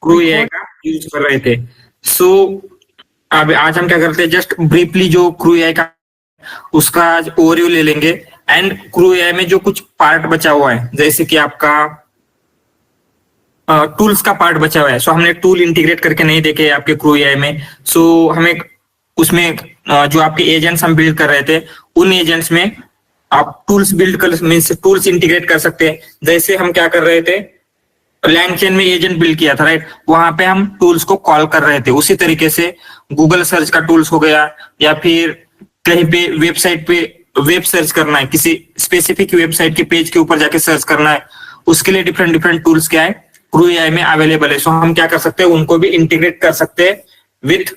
Crew AI का use कर रहे थे। सो अब आज हम क्या करते हैं, जस्ट ब्रीफली जो क्रू एआई का उसका आज ओवरव्यू ले लेंगे। एंड क्रू एआई में जो कुछ पार्ट बचा हुआ है, जैसे कि आपका टूल्स का पार्ट बचा हुआ है। सो हमने टूल इंटीग्रेट करके नहीं देखे आपके क्रू एआई में। सो हमें उसमें जो आपके एजेंट्स हम बिल्ड कर रहे थे, उन एजेंट्स में आप टूल्स बिल्ड कर मीन्स टूल्स इंटीग्रेट कर सकते हैं। जैसे हम क्या कर रहे थे, लैंग चेन में एजेंट बिल्ड किया था, राइट, वहां पे हम टूल्स को कॉल कर रहे थे। उसी तरीके से गूगल सर्च का टूल्स हो गया, या फिर कहीं पे वेबसाइट पे वेब सर्च करना है, किसी स्पेसिफिक वेबसाइट के पेज के ऊपर जाके सर्च करना है, उसके लिए डिफरेंट डिफरेंट टूल्स क्या है क्रू एआई में अवेलेबल है। सो हम क्या कर सकते हैं, उनको भी इंटीग्रेट कर सकते हैं विथ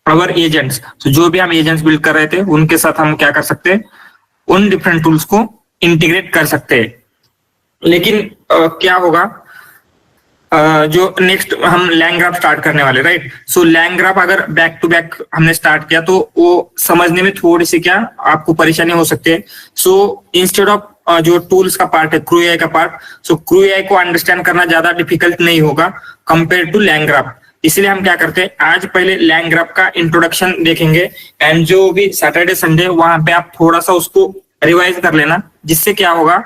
अवर एजेंट्स। तो जो भी हम एजेंट्स बिल्ड कर रहे थे, उनके साथ हम क्या कर सकते हैं, उन डिफरेंट टूल्स को इंटीग्रेट कर सकते हैं। लेकिन क्या होगा, जो नेक्स्ट हम लैंग्राफ स्टार्ट करने वाले, राइट। सो लैंग्राफ अगर बैक टू बैक हमने स्टार्ट किया तो वो समझने में थोड़ी सी क्या आपको परेशानी हो सकती है। सो इंस्टेड ऑफ जो टूल्स का पार्ट है क्रू एआई का पार्ट, सो क्रू एआई को अंडरस्टैंड करना ज्यादा डिफिकल्ट नहीं होगा कंपेयर टू लैंग्राफ। इसलिए हम क्या करते हैं, आज पहले लैंग्राफ का इंट्रोडक्शन देखेंगे। एंड जो भी सैटरडे संडे वहां पे आप थोड़ा सा उसको रिवाइज कर लेना, जिससे क्या होगा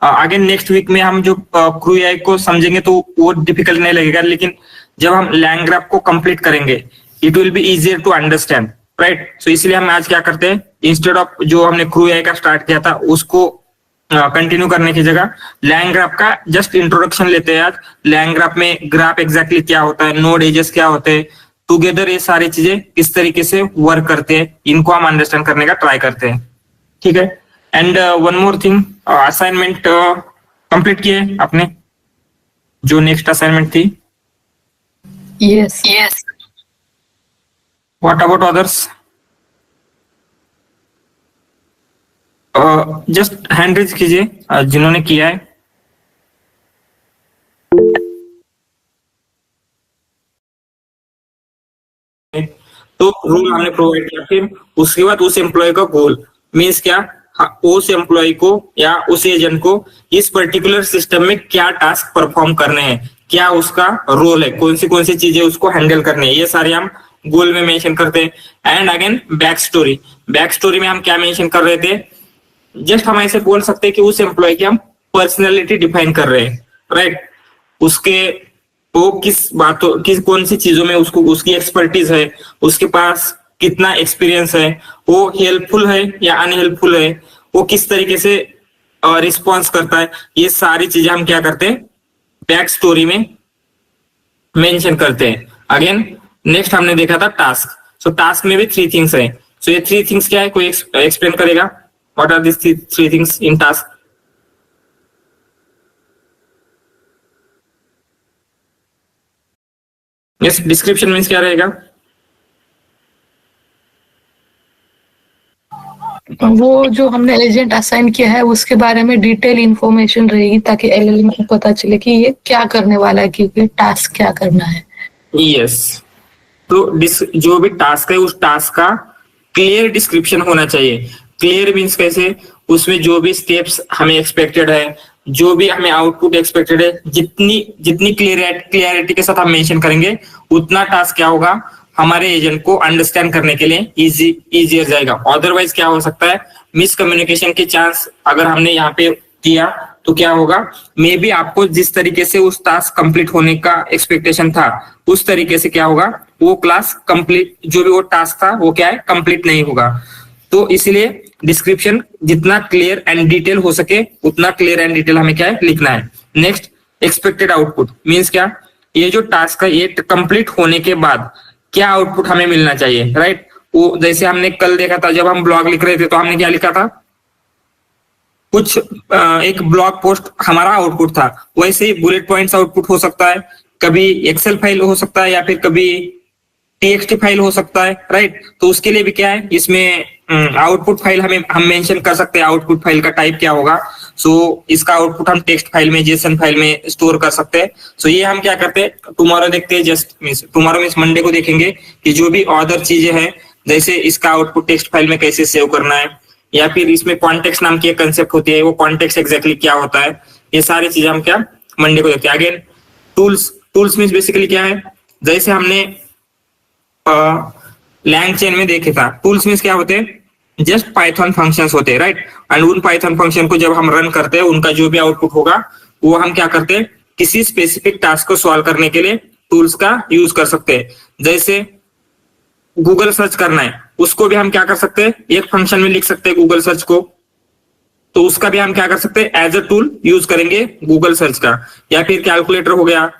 आगे नेक्स्ट वीक में हम जो क्रू एआई को समझेंगे तो वो डिफिकल्ट नहीं लगेगा। लेकिन जब हम लैंग्राफ को कंप्लीट करेंगे, it will be easier to understand, right. So इसलिए हम आज क्या करते हैं, इंस्टेड ऑफ जो हमने क्रू एआई का स्टार्ट किया था उसको कंटिन्यू करने की जगह लैंग्राफ का जस्ट इंट्रोडक्शन लेते हैं। आज लैंग्राफ में ग्राफ एग्जैक्टली क्या होता है, नोड एजेस क्या होते हैं, टुगेदर ये सारी चीजें किस तरीके से वर्क करते हैं, इनको हम अंडरस्टैंड करने का ट्राई करते हैं, ठीक है। And one more thing, assignment complete किए आपने, जो नेक्स्ट असाइनमेंट थी? Yes yes. What about others? Just hand raise कीजिए जिन्होंने किया है। तो रूल हमने प्रोवाइड किया, फिर उसके बाद उस एम्प्लॉय का गोल मीन्स क्या, उस एम्प्लॉय को या उस एजेंट को इस पर्टिकुलर सिस्टम में क्या टास्क परफॉर्म करने हैं, क्या उसका रोल है, कौन सी चीजें उसको हैंडल करनी है, ये सारे हम गोल में मेंशन करते हैं। And again back story, back story में हम क्या मेंशन कर रहे थे, जस्ट हम ऐसे बोल सकते हैं कि उस एम्प्लॉय की हम पर्सनैलिटी डिफाइन कर रहे हैं, राइट। उसके वो किस बातों किस कौन सी चीजों में उसको उसकी एक्सपर्टीज है, उसके पास कितना एक्सपीरियंस है, वो हेल्पफुल है या अनहेल्पफुल है, वो किस तरीके से रिस्पॉन्स करता है, ये सारी चीजें हम क्या करते हैं, बैक स्टोरी में मेंशन करते हैं। अगेन नेक्स्ट हमने देखा था टास्क। सो टास्क में भी 3 थिंग्स है। सो ये 3 थिंग्स क्या है, कोई एक्सप्लेन करेगा? What are this 3 things in task? Yes, description means क्या रहेगा? वो जो हमने एजेंट असाइन किया है उसके बारे में डिटेल इंफॉर्मेशन रहेगी, ताकि एलएलएम को पता चले कि ये क्या करने वाला है, क्योंकि टास्क क्या करना है। यस, तो जो भी टास्क है उस टास्क का क्लियर डिस्क्रिप्शन होना चाहिए। क्लियर मीन्स कैसे, उसमें जो भी स्टेप्स हमें एक्सपेक्टेड है, जो भी हमें आउटपुट एक्सपेक्टेड है, जितनी क्लियरिटी के साथ हम मेंशन करेंगे, उतना टास्क क्या होगा, हमारे एजेंट को अंडरस्टैंड करने के लिए इजियर जाएगा। अदरवाइज क्या हो सकता है, मिसकम्युनिकेशन के चांस अगर हमने यहाँ पे किया तो क्या होगा, मे बी आपको जिस तरीके से उस टास्क कंप्लीट होने का एक्सपेक्टेशन था, उस तरीके से क्या होगा, वो क्लास कंप्लीट, जो भी वो टास्क था वो क्या है, कंप्लीट नहीं होगा। तो इसलिए डिस्क्रिप्शन जितना क्लियर एंड डिटेल हो सके उतना क्लियर एंड डिटेल हमें क्या है, लिखना है। नेक्स्ट, एक्सपेक्टेड आउटपुट मीन्स क्या, ये जो टास्क है ये कंप्लीट होने के बाद क्या आउटपुट हमें मिलना चाहिए, राइट। वो जैसे हमने कल देखा था, जब हम ब्लॉग लिख रहे थे तो हमने क्या लिखा था, कुछ एक ब्लॉग पोस्ट हमारा आउटपुट था, वैसे ही बुलेट पॉइंट्स आउटपुट हो सकता है, कभी एक्सेल फाइल हो सकता है, या फिर कभी टीएक्सटी फाइल हो सकता है, राइट। तो उसके लिए भी क्या है, इसमें आउटपुट फाइल हम मेंशन कर सकते हैं, आउटपुट फाइल का टाइप क्या होगा। सो इसका आउटपुट हम टेक्स्ट फाइल में, जेसन फाइल में स्टोर कर सकते हैं। सो ये हम क्या करते हैं, टुमारो देखते हैं, जस्ट टुमारो मीन्स मंडे को देखेंगे कि जो भी अदर चीजें हैं, जैसे इसका आउटपुट टेक्स्ट फाइल में कैसे सेव करना है, या फिर इसमें कॉन्टेक्स्ट नाम की एक कंसेप्ट होती है, वो कॉन्टेक्स्ट एग्जैक्टली क्या होता है, ये सारी चीजें हम क्या मंडे को देखते हैं। Again tools tools means basically क्या है, जैसे हमने लैंग चेन में देखे था, टूल्स मीन्स क्या होते हैं, जस्ट पाइथन फंक्शंस होते हैं, राइट। एंड उन पाइथन फंक्शन को जब हम रन करते हैं, उनका जो भी आउटपुट होगा वो हम क्या करते हैं, किसी स्पेसिफिक टास्क को सॉल्व करने के लिए टूल्स का यूज कर सकते हैं। जैसे गूगल सर्च करना है, उसको भी हम क्या कर सकते हैं, एक फंक्शन में लिख सकते हैं गूगल सर्च को, तो उसका भी हम क्या कर सकते हैं, एज अ टूल यूज करेंगे गूगल सर्च का। या फिर कैलकुलेटर हो गया,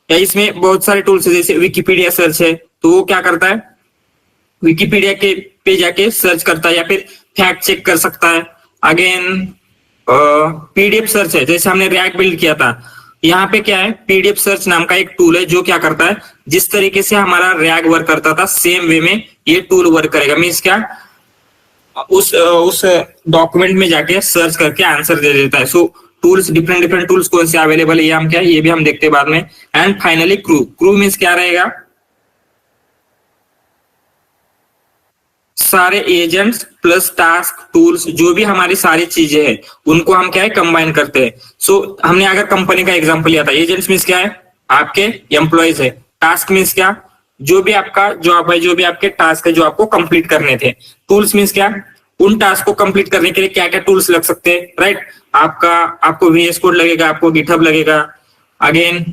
या इसमें बहुत सारे टूल्स है, जैसे विकिपीडिया सर्च है, तो वो क्या करता है, विकिपीडिया के पे जाके सर्च करता है, या फिर फैक्ट चेक कर सकता है। अगेन पीडीएफ सर्च है, जैसे हमने रैक बिल्ड किया था, यहाँ पे क्या है, पीडीएफ सर्च नाम का एक टूल है जो क्या करता है, जिस तरीके से हमारा रैक वर्क करता था सेम वे में ये टूल वर्क करेगा। मीन्स क्या, उस डॉक्यूमेंट में जाके सर्च करके आंसर दे देता है। सो टूल्स, डिफरेंट टूल्स कौन से अवेलेबल है, ये हम क्या, ये भी हम देखते हैं बाद में। एंड फाइनली क्रू मीन्स क्या रहेगा, सारे एजेंट्स प्लस टास्क टूल्स, जो भी हमारी सारी चीजें हैं उनको हम क्या है, कंबाइन करते हैं। सो हमने अगर कंपनी का एग्जांपल लिया था, एजेंट्स मीन्स क्या है, आपके एम्प्लॉयज है। टास्क मीन्स क्या, जो भी आपका जॉब है, जो भी आपके टास्क है जो आपको कंप्लीट करने थे। टूल्स मीन्स क्या, उन टास्क को कंप्लीट करने के लिए क्या क्या टूल्स लग सकते हैं, राइट। आपको VS कोड लगेगा, आपको गिटहब लगेगा, अगेन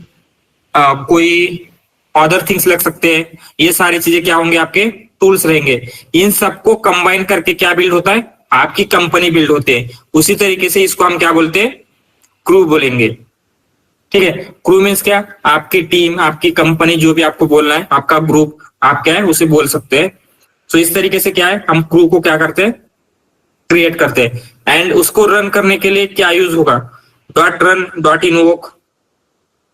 कोई अदर थिंग्स लग सकते हैं। ये सारी चीजें क्या होंगे, आपके टूल्स रहेंगे। इन सबको कंबाइन करके क्या बिल्ड होता है, आपकी कंपनी बिल्ड होते हैं। उसी तरीके से इसको हम क्या बोलते हैं, क्रू बोलेंगे, ठीक है। क्रू मीन्स क्या, आपकी टीम, आपकी कंपनी, जो भी आपको बोलना है, आपका ग्रुप, आप क्या है उसे बोल सकते हैं। तो इस तरीके से क्या है, हम क्रू को क्या करते हैं, क्रिएट करते हैं। एंड उसको रन करने के लिए क्या यूज होगा, dot run, dot invoke,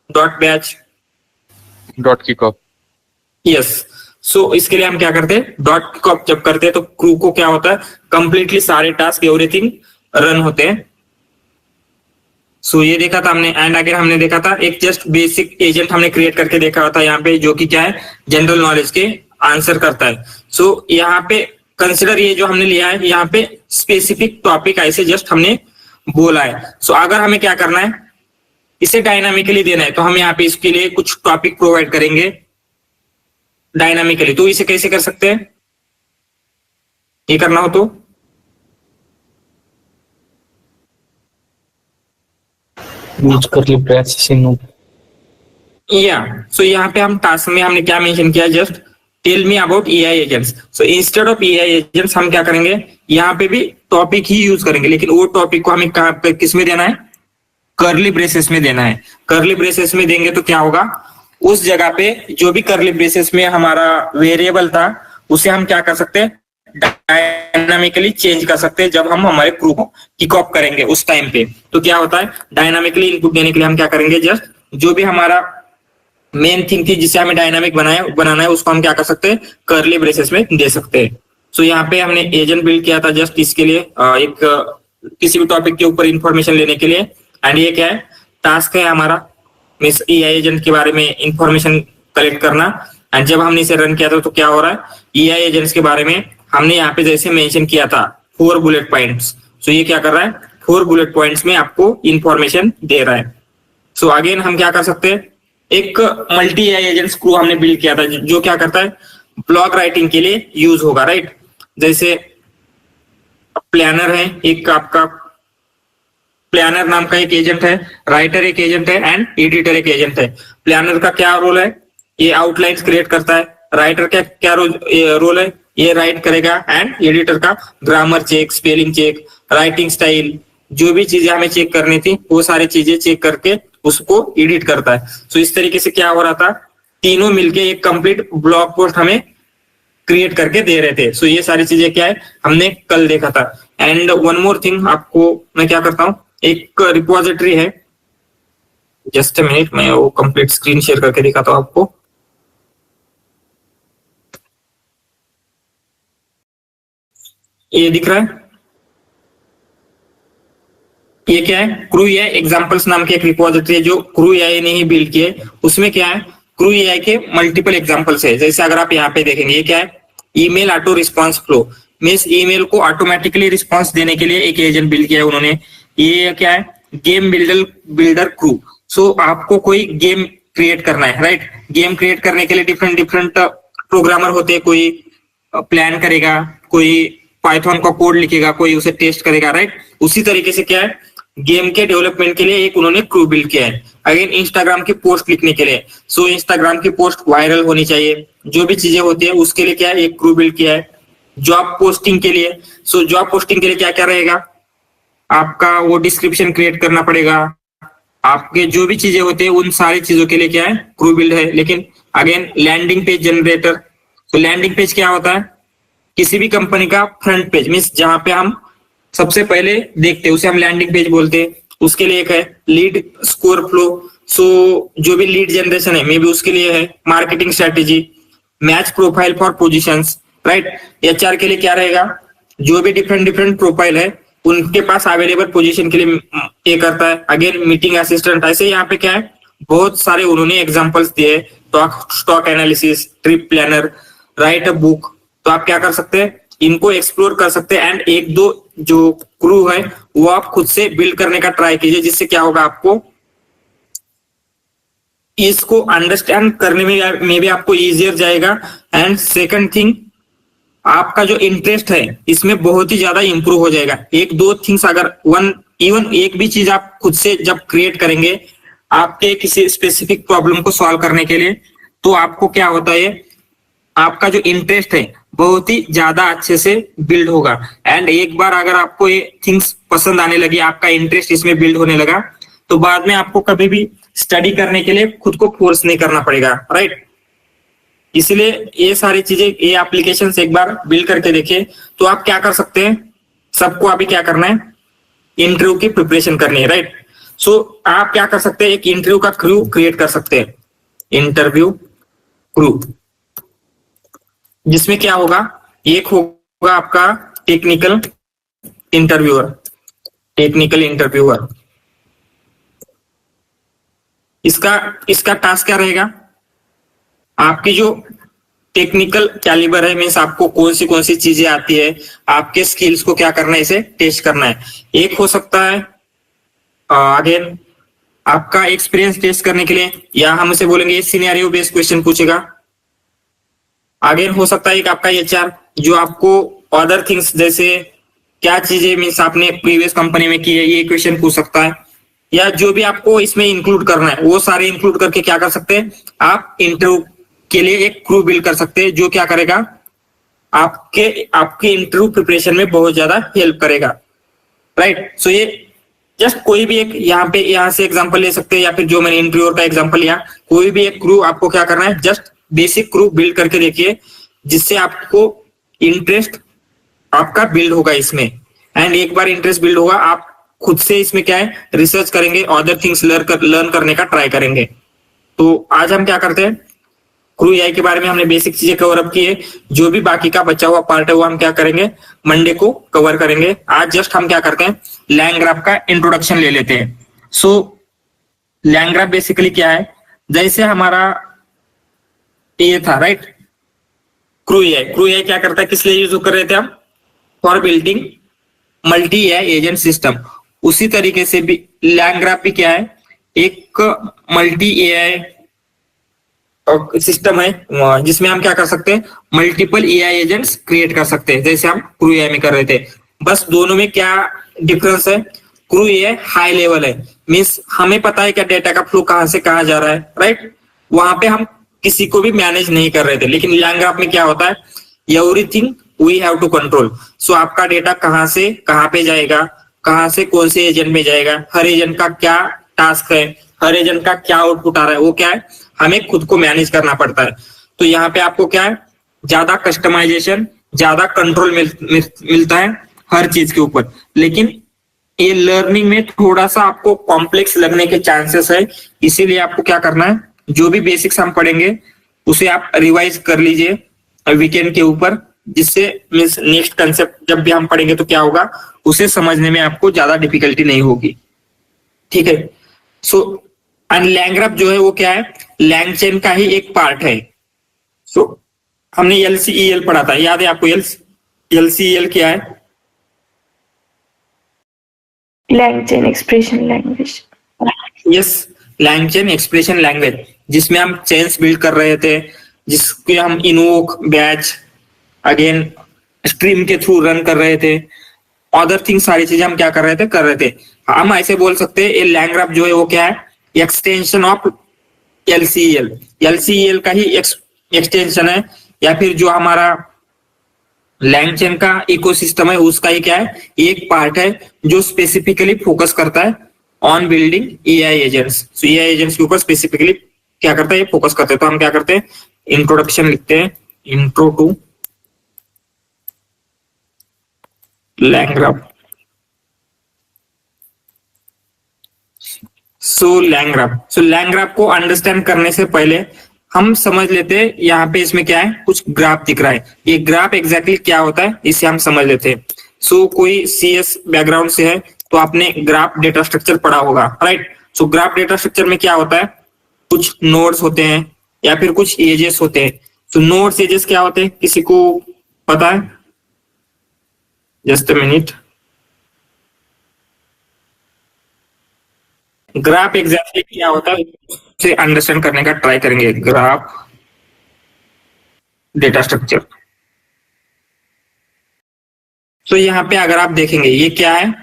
dot batch, dot kickoff. Yes. So इसके लिए हम क्या करते हैं, डॉट किकऑफ जब करते हैं तो क्रू को क्या होता है, कंप्लीटली सारे टास्क एवरीथिंग रन होते हैं। सो ये देखा था हमने। एंड अगर हमने देखा था एक जस्ट बेसिक एजेंट हमने क्रिएट करके देखा था यहाँ पे, जो कि क्या है, जनरल नॉलेज के आंसर करता है। सो यहाँ पे कंसिडर, ये जो हमने लिया है यहाँ पे स्पेसिफिक टॉपिक ऐसे जस्ट हमने बोला है। सो अगर हमें क्या करना है, इसे डायनामिकली देना है, तो हम यहाँ पे इसके लिए कुछ टॉपिक प्रोवाइड करेंगे डायनामिकली। तो इसे कैसे कर सकते हैं, ये करना हो तो यूज करली ब्रैकेट्स इन या। सो यहाँ पे हम टास्क में हमने क्या मेंशन किया, just tell me about AI agents. So instead of AI agents हम क्या करेंगे, यहाँ पे भी टॉपिक ही यूज करेंगे, लेकिन वो टॉपिक को हमें कहाँ पे, किस में देना है, कर्ली ब्रेसेस में देना है। कर्ली ब्रेसेस में देंगे तो क्या होगा, उस जगह पे जो भी कर्ली ब्रेसेस में हमारा वेरिएबल था उसे हम क्या कर सकते हैं, डायनामिकली चेंज कर सकते हैं। जब हम हमारे क्रू को किक ऑफ करेंगे उस टाइम पे, तो क्या होता है, डायनामिकली इनपुट देने के लिए हम क्या करेंगे, जस्ट जो भी हमारा मेन थिंग थी जिसे हमें डायनामिक बनाना है, उसको हम क्या कर सकते हैं, कर्ली ब्रेसेस में दे सकते हैं। सो यहाँ पे हमने एजेंट बिल्ड किया था जस्ट इसके लिए, एक किसी भी टॉपिक के ऊपर इंफॉर्मेशन लेने के लिए। एंड ये क्या है, टास्क है हमारा, मीन्स AI एजेंट के बारे में इंफॉर्मेशन कलेक्ट करना। एंड जब हमने इसे रन किया था तो क्या हो रहा है, AI एजेंट्स के बारे में हमने यहाँ पे जैसे मेंशन किया था 4 बुलेट पॉइंट्स। सो ये क्या कर रहा है, 4 बुलेट पॉइंट्स में आपको इंफॉर्मेशन दे रहा है। सो अगेन हम क्या कर सकते हैं, एक मल्टी AI एजेंट्स क्रू हमने बिल्ड किया था जो क्या करता है, ब्लॉग राइटिंग के लिए यूज होगा, राइट। जैसे प्लानर है, एक आपका प्लानर नाम का एक एजेंट है, राइटर एक एजेंट है, एंड एडिटर एक एजेंट है। प्लानर का क्या रोल है, ये आउटलाइंस क्रिएट करता है। राइटर का क्या रोल है, ये राइट करेगा। एंड एडिटर का grammar check, spelling check, writing style, जो भी चीजें हमें चेक करनी थी वो सारी चीजें चेक करके उसको एडिट करता है। सो इस तरीके से क्या हो रहा था, तीनों मिलके एक कंप्लीट ब्लॉग पोस्ट हमें क्रिएट करके दे रहे थे। सो ये सारी चीजें क्या है, हमने कल देखा था। एंड वन मोर थिंग, आपको मैं क्या करता हूँ, एक रिपोजिटरी है, जस्ट अ मिनट, मैं वो कंप्लीट स्क्रीन शेयर करके दिखाता हूँ आपको। ये दिख रहा है, ये क्या है, क्रू AI एग्जांपल्स नाम की एक रिपोजिटरी है जो क्रू AI ने ही बिल्ड की है। उसमें क्या है, क्रू AI के मल्टीपल एग्जांपल्स है। जैसे अगर आप यहाँ पे देखेंगे, ये क्या है, email auto response flow, means email को ऑटोमेटिकली रिस्पांस देने के लिए एक एजेंट बिल्ड किया है उन्होंने। ये क्या है, गेम बिल्डर क्रू। सो आपको कोई गेम क्रिएट करना है, राइट। गेम क्रिएट करने के लिए डिफरेंट डिफरेंट प्रोग्रामर होते हैं, कोई प्लान करेगा, कोई पाइथन का कोड लिखेगा, कोई उसे टेस्ट करेगा, राइट। उसी तरीके से क्या है, गेम के डेवलपमेंट के लिए एक उन्होंने क्रू बिल्ड किया है। अगेन इंस्टाग्राम की पोस्ट लिखने के लिए, सो इंस्टाग्राम की पोस्ट वायरल होनी चाहिए, जो भी चीजें होती है उसके लिए क्या है, एक क्रू बिल्ड किया है। जॉब पोस्टिंग के लिए, सो जॉब पोस्टिंग के लिए क्या क्या रहेगा, आपका वो डिस्क्रिप्शन क्रिएट करना पड़ेगा, आपके जो भी चीजें होती है उन सारी चीजों के लिए क्या है, क्रू बिल्ड है। लेकिन अगेन लैंडिंग पेज जनरेटर, तो लैंडिंग पेज क्या होता है, किसी भी कंपनी का फ्रंट पेज, मीन्स जहां पे हम सबसे पहले देखते हैं उसे हम लैंडिंग पेज बोलते हैं। उसके लिए एक है लीड स्कोर फ्लो, सो जो भी लीड जनरेशन है मे बी उसके लिए है। Marketing strategy, match profile for positions, right. HR के लिए क्या रहेगा, जो भी डिफरेंट डिफरेंट प्रोफाइल है उनके पास अवेलेबल पोजीशन के लिए ये करता है। अगेन मीटिंग असिस्टेंट, ऐसे यहाँ पे क्या है, बहुत सारे उन्होंने एग्जांपल्स दिए, stock analysis, trip planner, write a book. तो आप क्या कर सकते हैं, इनको एक्सप्लोर कर सकते हैं एंड एक दो जो क्रू है वो आप खुद से बिल्ड करने का ट्राई कीजिए, जिससे क्या होगा, आपको इसको अंडरस्टैंड करने में भी आपको इजियर जाएगा। एंड सेकंड थिंग, आपका जो इंटरेस्ट है इसमें बहुत ही ज्यादा इंप्रूव हो जाएगा। एक दो थिंग्स अगर इवन एक भी चीज आप खुद से जब क्रिएट करेंगे आपके किसी स्पेसिफिक प्रॉब्लम को सॉल्व करने के लिए, तो आपको क्या होता है, आपका जो इंटरेस्ट है बहुत ही ज्यादा अच्छे से बिल्ड होगा। एंड एक बार अगर आपको ये थिंग्स पसंद आने लगी, आपका इंटरेस्ट इसमें बिल्ड होने लगा, तो बाद में आपको कभी भी स्टडी करने के लिए खुद को फोर्स नहीं करना पड़ेगा, राइट। इसलिए ये सारी चीजें, ये एप्लीकेशंस एक बार बिल्ड करके देखिए। तो आप क्या कर सकते हैं, सबको अभी क्या करना है, इंटरव्यू की प्रिपरेशन करनी है, राइट। सो आप क्या कर सकते हैं, एक इंटरव्यू का क्रू क्रिएट कर सकते हैं, इंटरव्यू क्रू, जिसमें क्या होगा, एक होगा आपका टेक्निकल इंटरव्यूअर, टेक्निकल इंटरव्यूअर। इसका टास्क क्या रहेगा, आपकी जो टेक्निकल कैलिबर है, मीन्स आपको कौन सी चीजें आती है, आपके स्किल्स को क्या करना है, इसे टेस्ट करना है। एक हो सकता है अगेन आपका एक्सपीरियंस टेस्ट करने के लिए, या हम उसे बोलेंगे सिनेरियो बेस्ड क्वेश्चन पूछेगा। अगेन हो सकता है एक आपका एचआर, जो आपको अदर थिंग्स जैसे क्या चीजें मीन्स आपने प्रीवियस कंपनी में की है, ये क्वेश्चन पूछ सकता है। या जो भी आपको इसमें इंक्लूड करना है वो सारे इंक्लूड करके क्या कर सकते हैं, आप इंटरव्यू के लिए एक क्रू बिल्ड कर सकते हैं, जो क्या करेगा, आपके इंटरव्यू प्रिपरेशन में बहुत ज्यादा हेल्प करेगा, राइट। सो ये जस्ट कोई भी एक यहाँ से एग्जांपल ले सकते हैं, या फिर जो मैंने इंटरव्यूअर का एग्जांपल लिया, कोई भी एक क्रू आपको क्या करना है, जस्ट बेसिक क्रू बिल्ड करके देखिए, जिससे आपको इंटरेस्ट आपका बिल्ड होगा इसमें। एंड एक बार इंटरेस्ट बिल्ड होगा, आप खुद से इसमें क्या है, रिसर्च करेंगे, अदर थिंग्स लर्न करने का ट्राई करेंगे। तो आज हम क्या करते हैं, क्रू एआई के बारे में हमने बेसिक चीजें कवर अप की है, जो भी बाकी का बचा हुआ पार्ट है वो हम क्या करेंगे, मंडे को कवर करेंगे। आज जस्ट हम क्या करते हैं, लैंग्राफ का इंट्रोडक्शन ले लेते हैं। सो लैंग्राफ बेसिकली क्या है, जैसे हमारा ये था, राइट, क्रू एआई क्या करता है, किस लिए यूज कर रहे थे हम, for building multi AI agent system. उसी तरीके से भी लैंग्राफ भी क्या है, एक मल्टी एआई सिस्टम है, जिसमें हम क्या कर सकते हैं, मल्टीपल एआई एजेंट्स क्रिएट कर सकते हैं, जैसे हम क्रू एआई में कर रहे थे। बस दोनों में क्या डिफरेंस है, क्रू एआई हाई लेवल है, मीन्स हमें पता है क्या डेटा का फ्लो कहां से कहां जा रहा है, राइट। वहां पे हम किसी को भी मैनेज नहीं कर रहे थे। लेकिन लैंग्राफ में क्या होता है, everything we have to control. So आपका डेटा कहां से कहां पे जाएगा, कहां से कौन से एजेंट में जाएगा, हर एजेंट का क्या टास्क है, हर एजेंट का क्या आउटपुट आ रहा है, वो क्या है, हमें खुद को मैनेज करना पड़ता है। तो यहाँ पे आपको क्या है, ज्यादा कस्टमाइजेशन, ज्यादा कंट्रोल मिलता है हर चीज के ऊपर। लेकिन ये लर्निंग में थोड़ा सा आपको कॉम्प्लेक्स लगने के चांसेस है, इसीलिए आपको क्या करना है, जो भी बेसिक्स हम पढ़ेंगे उसे आप रिवाइज कर लीजिए वीकेंड के ऊपर, जिससे मीन्स नेक्स्ट कंसेप्ट जब भी हम पढ़ेंगे तो क्या होगा, उसे समझने में आपको ज्यादा डिफिकल्टी नहीं होगी, ठीक है। सो एंड लैंग्राफ जो है वो क्या है, लैंगचेन का ही एक पार्ट है। सो हमने एलसीईएल पढ़ा था, याद है आपको एलसीईएल क्या है, LangChain expression language. Yes, LangChain expression language. जिसमें हम चेन्स बिल्ड कर रहे थे, जिसके हम इनवोक बैच अगेन स्ट्रीम के थ्रू रन कर रहे थे, अदर थिंग सारी चीजें हम क्या कर रहे थे। हम ऐसे बोल सकते हैं ये लैंग ग्राफ जो है वो क्या है, एक्सटेंशन ऑफ एलसीएल, एलसीएल का ही एक्सटेंशन है, या फिर जो हमारा लैंग चेन का इकोसिस्टम है उसका ही क्या है, एक पार्ट है जो स्पेसिफिकली फोकस करता है on building AI agents. So AI agents के ऊपर स्पेसिफिकली क्या करता है, ये फोकस करते हैं। तो हम क्या करते हैं, इंट्रोडक्शन लिखते हैं, intro to LangGraph. So LangGraph को अंडरस्टैंड करने से पहले हम समझ लेते हैं, यहाँ पे इसमें क्या है, कुछ ग्राफ दिख रहा है, ये ग्राफ एग्जैक्टली क्या होता है इसे हम समझ लेते हैं। सो कोई सीएस बैकग्राउंड से है तो आपने ग्राफ डेटा स्ट्रक्चर पढ़ा होगा, राइट। सो ग्राफ डेटा स्ट्रक्चर में क्या होता है, कुछ नोड्स होते हैं या फिर कुछ एजेस होते हैं। सो नोड्स एजेस क्या होते हैं, किसी को पता है? Just a minute. Graph exactly क्या होता है उसे अंडरस्टैंड करने का ट्राई करेंगे। Graph data structure. तो यहाँ पे अगर आप देखेंगे ये क्या है,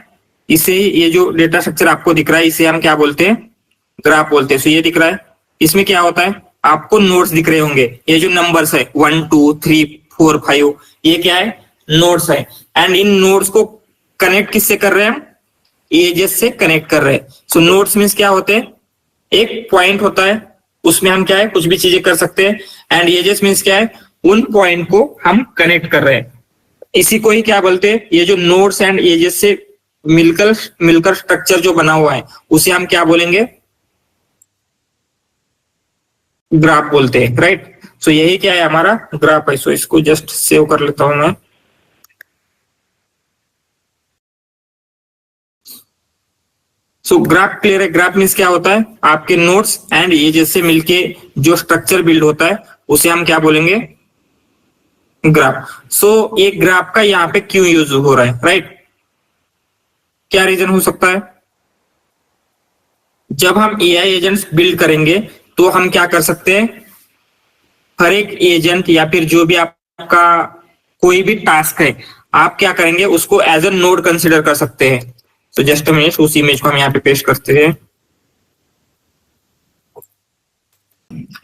इसे ये जो डेटा स्ट्रक्चर आपको दिख रहा है इसे हम क्या बोलते हैं, ग्राफ बोलते हैं। सो ये दिख रहा है, इसमें क्या होता है, आपको नोड्स दिख रहे होंगे, ये जो नंबर्स है 1 2 3 4 5, ये क्या है, नोड्स है। एंड इन नोड्स को कनेक्ट किससे कर रहे हैं हम, एजेस से कनेक्ट कर रहे हैं। सो नोड्स मीन्स क्या होते हैं, एक पॉइंट होता है उसमें हम क्या है कुछ भी चीजें कर सकते हैं, एंड एजेस मीन्स क्या है, उन पॉइंट को हम कनेक्ट कर रहे हैं। इसी को ही क्या बोलते हैं, ये जो नोड्स एंड एजेस से मिलकर स्ट्रक्चर जो बना हुआ है उसे हम क्या बोलेंगे, ग्राफ बोलते हैं, राइट। सो यही क्या है, हमारा ग्राफ है। सो इसको जस्ट सेव कर लेता हूं मैं। सो ग्राफ क्लियर है। ग्राफ मीन्स क्या होता है, आपके नोड्स एंड एजेस से मिलके जो स्ट्रक्चर बिल्ड होता है उसे हम क्या बोलेंगे, ग्राफ। सो एक ग्राफ का यहाँ पे क्यों यूज हो रहा है, राइट, क्या रीजन हो सकता है। जब हम एआई एजेंट्स बिल्ड करेंगे तो हम क्या कर सकते हैं, हर एक एजेंट या फिर जो भी आपका कोई भी टास्क है आप क्या करेंगे, उसको एज अ नोड कंसिडर कर सकते हैं। तो जस्ट मिनट, उस इमेज को हम यहाँ पे पेस्ट करते हैं,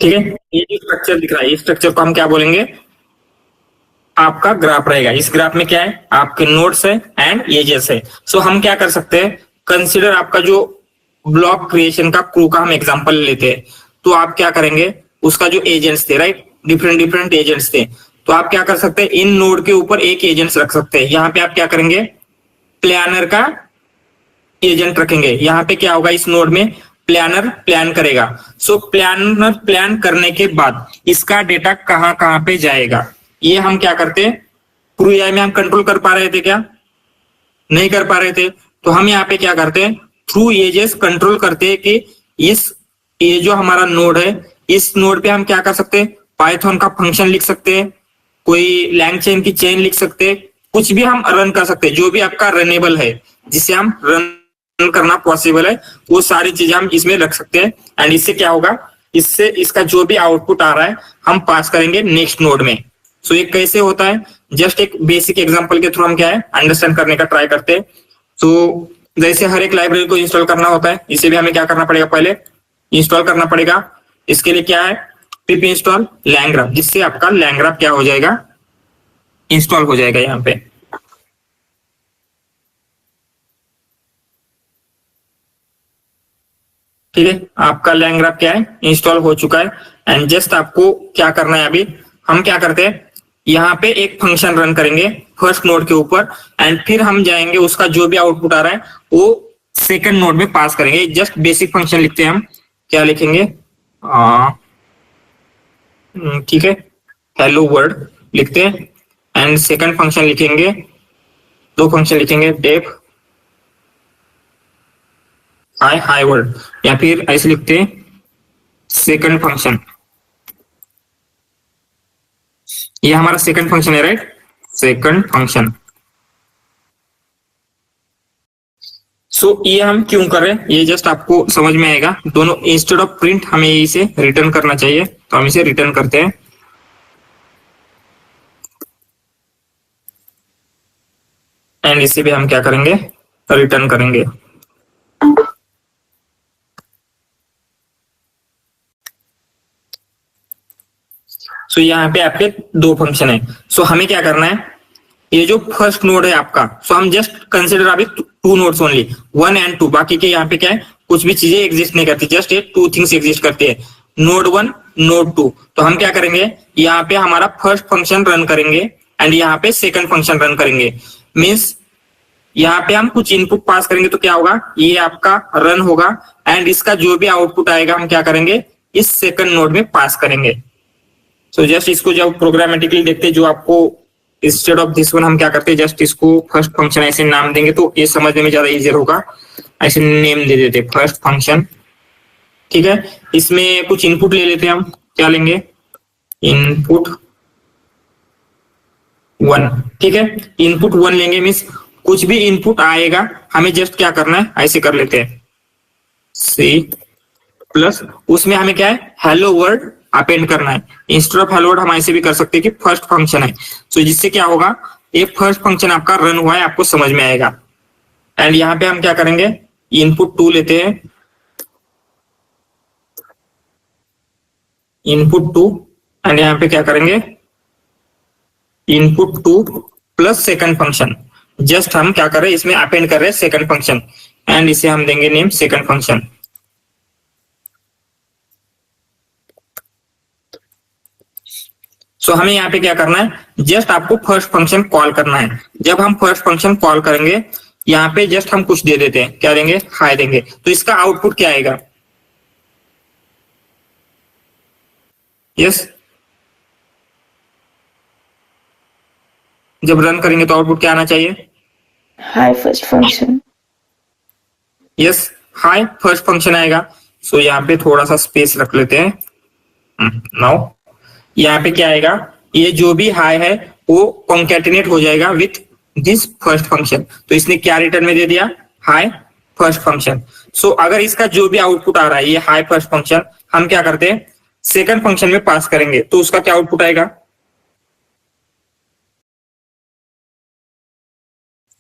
ठीक है। ये जो स्ट्रक्चर दिख रहा है, इस स्ट्रक्चर को हम क्या बोलेंगे, आपका ग्राफ रहेगा। इस ग्राफ में क्या है, आपके नोड्स है एंड एजेस है। सो हम क्या कर सकते हैं, कंसिडर आपका जो ब्लॉक क्रिएशन का क्रू का हम एग्जांपल लेते हैं, तो आप क्या करेंगे, उसका जो एजेंट्स थे, राइट, डिफरेंट एजेंट्स थे, तो आप क्या कर सकते हैं, इन नोड के ऊपर एक एजेंट्स रख सकते हैं। यहाँ पे आप क्या करेंगे, प्लानर का एजेंट रखेंगे। यहाँ पे क्या होगा, इस नोड में प्लानर प्लान करेगा। सो प्लानर प्लान करने के बाद इसका डेटा कहाँ कहाँ पे जाएगा, ये हम क्या करते हैं, क्रू एआई में हम कंट्रोल कर पा रहे थे क्या, नहीं कर पा रहे थे। तो हम यहाँ पे क्या करते हैं, थ्रू एजेस कंट्रोल करते हैं कि ये जो हमारा नोड है, इस नोड पे हम क्या कर सकते हैं, पाइथन का फंक्शन लिख सकते हैं, कोई लैंग चेन की चेन लिख सकते हैं, कुछ भी हम रन कर सकते हैं, जो भी आपका रनेबल है, जिसे हम रन करना पॉसिबल है, वो सारी चीजें हम इसमें रख सकते हैं। एंड इससे क्या होगा, इससे इसका जो भी आउटपुट आ रहा है हम पास करेंगे नेक्स्ट नोड में। सो ये कैसे होता है, जस्ट एक बेसिक एग्जांपल के थ्रू हम क्या है अंडरस्टैंड करने का ट्राई करते हैं। तो जैसे हर एक लाइब्रेरी को इंस्टॉल करना होता है, इसे भी हमें क्या करना पड़ेगा, पहले इंस्टॉल करना पड़ेगा। इसके लिए क्या है, पिप इंस्टॉल लैंग ग्राफ, जिससे आपका लैंग ग्राफ क्या हो जाएगा, इंस्टॉल हो जाएगा यहाँ पे। ठीक है, आपका लैंग ग्राफ क्या है, इंस्टॉल हो चुका है। एंड जस्ट आपको क्या करना है, अभी हम क्या करते हैं, यहाँ पे एक फंक्शन रन करेंगे फर्स्ट नोड के ऊपर, एंड फिर हम जाएंगे, उसका जो भी आउटपुट आ रहा है वो सेकंड नोड में पास करेंगे। जस्ट बेसिक फंक्शन लिखते हैं हम, क्या लिखेंगे, ठीक है, हेलो वर्ल्ड लिखते हैं। एंड सेकंड फंक्शन लिखेंगे, दो फंक्शन लिखेंगे, डेफ हाई वर्ल्ड, या फिर ऐसे लिखते हैं सेकंड फंक्शन। ये हमारा सेकंड फंक्शन है, राइट, सेकंड फंक्शन। सो ये हम क्यों कर रहे हैं ये जस्ट आपको समझ में आएगा। दोनों इंस्टेड ऑफ प्रिंट हमें इसे रिटर्न करना चाहिए, तो हम इसे रिटर्न करते हैं। एंड इसे भी हम क्या करेंगे, रिटर्न करेंगे। सो यहाँ पे आपके दो फंक्शन है। सो हमें क्या करना है, ये जो फर्स्ट नोड है आपका, सो हम जस्ट कंसिडर अभी टू नोड्स ओनली, 1 and 2, बाकी के यहाँ पे क्या है, कुछ भी चीजें एग्जिस्ट नहीं करती, जस्ट ये टू थिंग्स एग्जिस्ट करती है, नोड 1 नोड 2। तो हम क्या करेंगे, यहाँ पे हमारा फर्स्ट फंक्शन रन करेंगे एंड यहाँ पे सेकंड फंक्शन रन करेंगे। मीन्स यहाँ पे हम कुछ इनपुट पास करेंगे तो क्या होगा, ये आपका रन होगा एंड इसका जो भी आउटपुट आएगा हम क्या करेंगे, इस सेकंड नोड में पास करेंगे। सो जस्ट इसको जब प्रोग्रामेटिकली देखते हैं, जो आपको इंस्टेड ऑफ दिस वन हम क्या करते हैं, जस्ट इसको फर्स्ट फंक्शन ऐसे नाम देंगे तो ये समझने में ज्यादा इजियर होगा। ऐसे नेम दे देते फर्स्ट फंक्शन, ठीक है। इसमें कुछ इनपुट ले लेते हैं हम, क्या लेंगे, इनपुट 1, ठीक है। इनपुट 1 लेंगे, मीन्स कुछ भी इनपुट आएगा हमें जस्ट क्या करना है, ऐसे कर लेते हैं सी प्लस, उसमें हमें क्या है, हेलो वर्ड अपेंड करना है। इंस्टेड ऑफ हेलो वर्ड हम ऐसे भी कर सकते हैं कि फर्स्ट फंक्शन है, सो जिससे क्या होगा, ये फर्स्ट फंक्शन आपका रन हुआ है, आपको समझ में आएगा। एंड यहाँ पे हम क्या करेंगे, इनपुट 2 लेते हैं, इनपुट 2 एंड यहाँ पे क्या करेंगे, input 2 plus second function, just हम क्या कर रहे हैं, इसमें अपेंड कर रहे हैं सेकंड फंक्शन एंड इसे हम देंगे नेम सेकंड फंक्शन। सो हमें यहाँ पे क्या करना है, जस्ट आपको फर्स्ट फंक्शन कॉल करना है। जब हम फर्स्ट फंक्शन कॉल करेंगे, यहाँ पे जस्ट हम कुछ दे देते हैं, क्या देंगे, हाई देंगे, तो इसका आउटपुट क्या आएगा, यस। जब रन करेंगे तो आउटपुट क्या आना चाहिए, high first function. Yes, high first function आएगा। सो यहाँ पे थोड़ा सा स्पेस रख लेते हैं। नाउ यहाँ पे क्या आएगा, ये जो भी हाई है वो कॉन्कैटिनेट हो जाएगा विथ दिस फर्स्ट फंक्शन। तो इसने क्या रिटर्न में दे दिया, हाई फर्स्ट फंक्शन। सो अगर इसका जो भी आउटपुट आ रहा है, ये हाई फर्स्ट फंक्शन, हम क्या करते हैं, सेकंड फंक्शन में पास करेंगे, तो उसका क्या आउटपुट आएगा।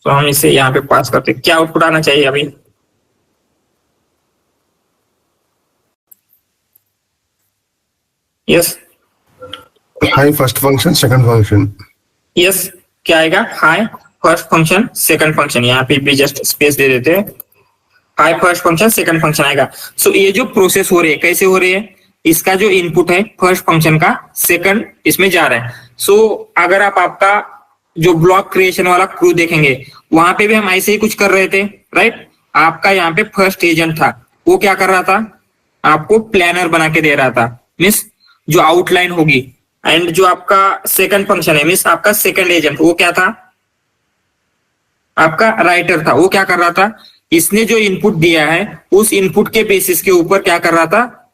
तो हम इसे यहाँ पे पास करते हैं, क्या आउटपुट आना चाहिए अभी, yes, high first function second function, yes, क्या आएगा, high first function second function. यहाँ पे भी जस्ट स्पेस दे देते हैं, high first function second function आएगा। सो ये जो प्रोसेस हो रही है, कैसे हो रही है, इसका जो इनपुट है फर्स्ट फंक्शन का, सेकंड इसमें जा रहा है। सो अगर आप आपका जो ब्लॉक क्रिएशन वाला क्रू देखेंगे, वहां पे भी हम ऐसे ही कुछ कर रहे थे, राइट। आपका यहाँ पे फर्स्ट एजेंट था, वो क्या कर रहा था, आपको प्लानर बना के दे रहा था, मीन्स जो आउटलाइन होगी। एंड जो आपका सेकंड फंक्शन है, मीन्स आपका सेकंड एजेंट, वो क्या था, आपका राइटर था, वो क्या कर रहा था, इसने जो इनपुट दिया है उस इनपुट के बेसिस के ऊपर क्या कर रहा था,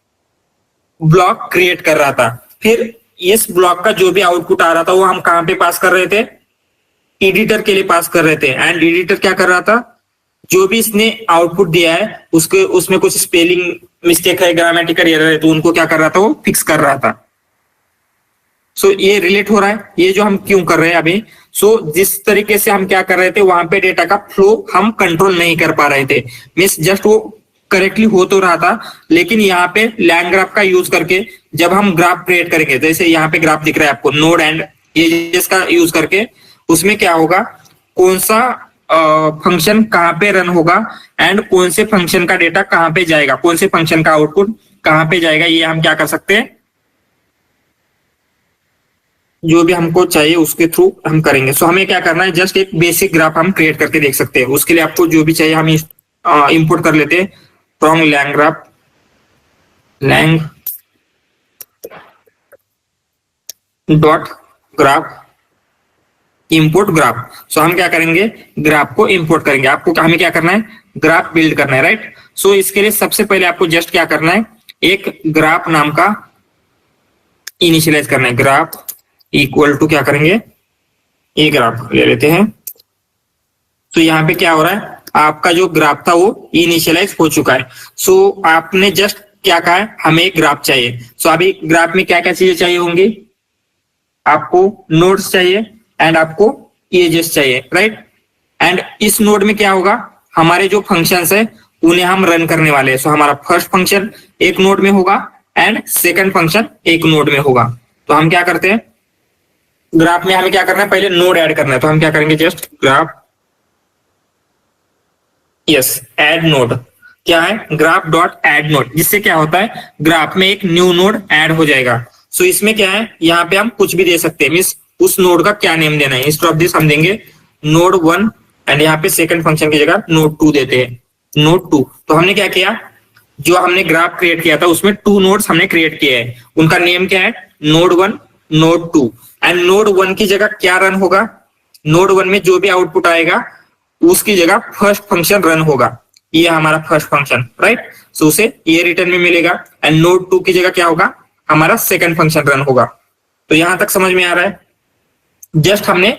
ब्लॉक क्रिएट कर रहा था। फिर इस ब्लॉक का जो भी आउटपुट आ रहा था वो हम कहां पे पास कर रहे थे, एडिटर के लिए पास कर रहे थे। एंड एडिटर क्या कर रहा था, जो भी इसने आउटपुट दिया है उसके उसमें कुछ स्पेलिंग मिस्टेक है, ग्रामेटिकल एरर है, तो उनको क्या कर रहा था, वो फिक्स कर रहा था। सो ये रिलेट हो रहा है, ये जो हम क्यों कर रहे हैं अभी। सो जिस तरीके से हम क्या कर रहे थे, वहां पे डेटा का फ्लो हम कंट्रोल नहीं कर पा रहे थे, मीन्स जस्ट वो करेक्टली हो तो रहा था, लेकिन यहाँ पे लैंग ग्राफ का यूज करके जब हम ग्राफ क्रिएट करेंगे, जैसे यहाँ पे ग्राफ दिख रहा है आपको, नोड एंड एजेस का यूज करके, उसमें क्या होगा, कौन सा फंक्शन कहाँ पे रन होगा एंड कौन से फंक्शन का डेटा कहाँ पे जाएगा, कौन से फंक्शन का आउटपुट कहाँ पे जाएगा, ये हम क्या कर सकते हैं, जो भी हमको चाहिए उसके थ्रू हम करेंगे। सो हमें क्या करना है, जस्ट एक बेसिक ग्राफ हम क्रिएट करके देख सकते हैं। उसके लिए आपको जो भी चाहिए हम इंपोर्ट कर लेते हैं from LangGraph, lang dot graph import graph. So हम क्या करेंगे, ग्राफ को इंपोर्ट करेंगे। आपको हमें क्या करना है, ग्राफ बिल्ड करना है, राइट। सो इसके लिए सबसे पहले आपको जस्ट क्या करना है, एक ग्राफ नाम का इनिशियलाइज करना है। ग्राफ इक्वल टू क्या करेंगे, ये ग्राफ ले लेते हैं। तो यहाँ पे क्या हो रहा है, आपका जो ग्राफ था वो इनिशियलाइज हो चुका है। सो आपने जस्ट क्या कहा है, हमें एक ग्राफ चाहिए। सो अभी ग्राफ में क्या क्या चीजें चाहिए होंगी, आपको नोड्स चाहिए एंड आपको एजेस चाहिए, राइट। एंड इस नोड में क्या होगा, हमारे जो फंक्शंस है उन्हें हम रन करने वाले हैं। सो हमारा फर्स्ट फंक्शन एक नोड में होगा एंड सेकंड फंक्शन एक नोड में होगा। तो हम क्या करते हैं, ग्राफ में हमें क्या करना है, पहले नोड ऐड करना है। तो हम क्या करेंगे, just graph, yes, add node. क्या है, ग्राफ डॉट ऐड नोड, जिससे क्या होता है ग्राफ में एक न्यू नोड ऐड हो जाएगा। सो इसमें क्या है, यहाँ पे हम कुछ भी दे सकते हैं, मीन्स उस नोड का क्या नेम देना है। इंस्टेड ऑफ दिस हम देंगे नोड 1 एंड यहाँ पे सेकंड फंक्शन की जगह नोड 2 देते हैं, नोड 2। तो हमने क्या किया, जो हमने ग्राफ क्रिएट किया था उसमें 2 नोड्स हमने क्रिएट किए हैं, उनका नेम क्या है, नोड 1, नोड 2। एंड नोड 1 की जगह क्या रन होगा, नोड 1 में जो भी आउटपुट आएगा उसकी जगह फर्स्ट फंक्शन रन होगा। ये हमारा फर्स्ट फंक्शन, राइट। सो उसे ये रिटर्न में मिलेगा। एंड नोड 2 की जगह क्या होगा, हमारा सेकंड फंक्शन रन होगा। तो यहां तक समझ में आ रहा है। जस्ट हमने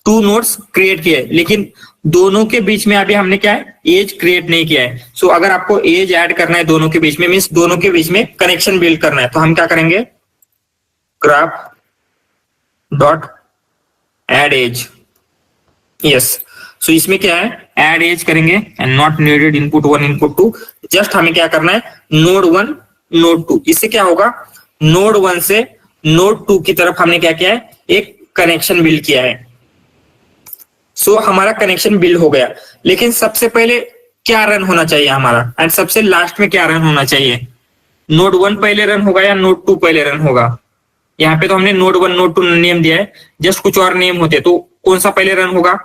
2 नोड्स क्रिएट किए, लेकिन दोनों के बीच में अभी हमने क्या है, एज क्रिएट नहीं किया है। सो अगर आपको एज ऐड करना है दोनों के बीच में, मीन्स दोनों के बीच में कनेक्शन बिल्ड करना है, तो हम क्या करेंगे, graph dot add edge, yes. So इसमें क्या है, ऐड एज करेंगे and not needed input 1 input 2। Just हमें क्या करना है, नोड 1 नोड 2। इससे क्या होगा, नोड 1 से नोड 2 की तरफ हमने क्या किया है, एक कनेक्शन बिल्ड किया है। सो हमारा कनेक्शन बिल्ड हो गया, लेकिन सबसे पहले क्या रन होना चाहिए हमारा, एंड सबसे लास्ट में क्या रन होना चाहिए, नोड 1 पहले रन होगा या नोड 2 पहले रन होगा। यहाँ पे तो हमने नोड 1 नोड 2 नेम दिया है, जस्ट कुछ और नेम होते तो कौन सा पहले रन होगा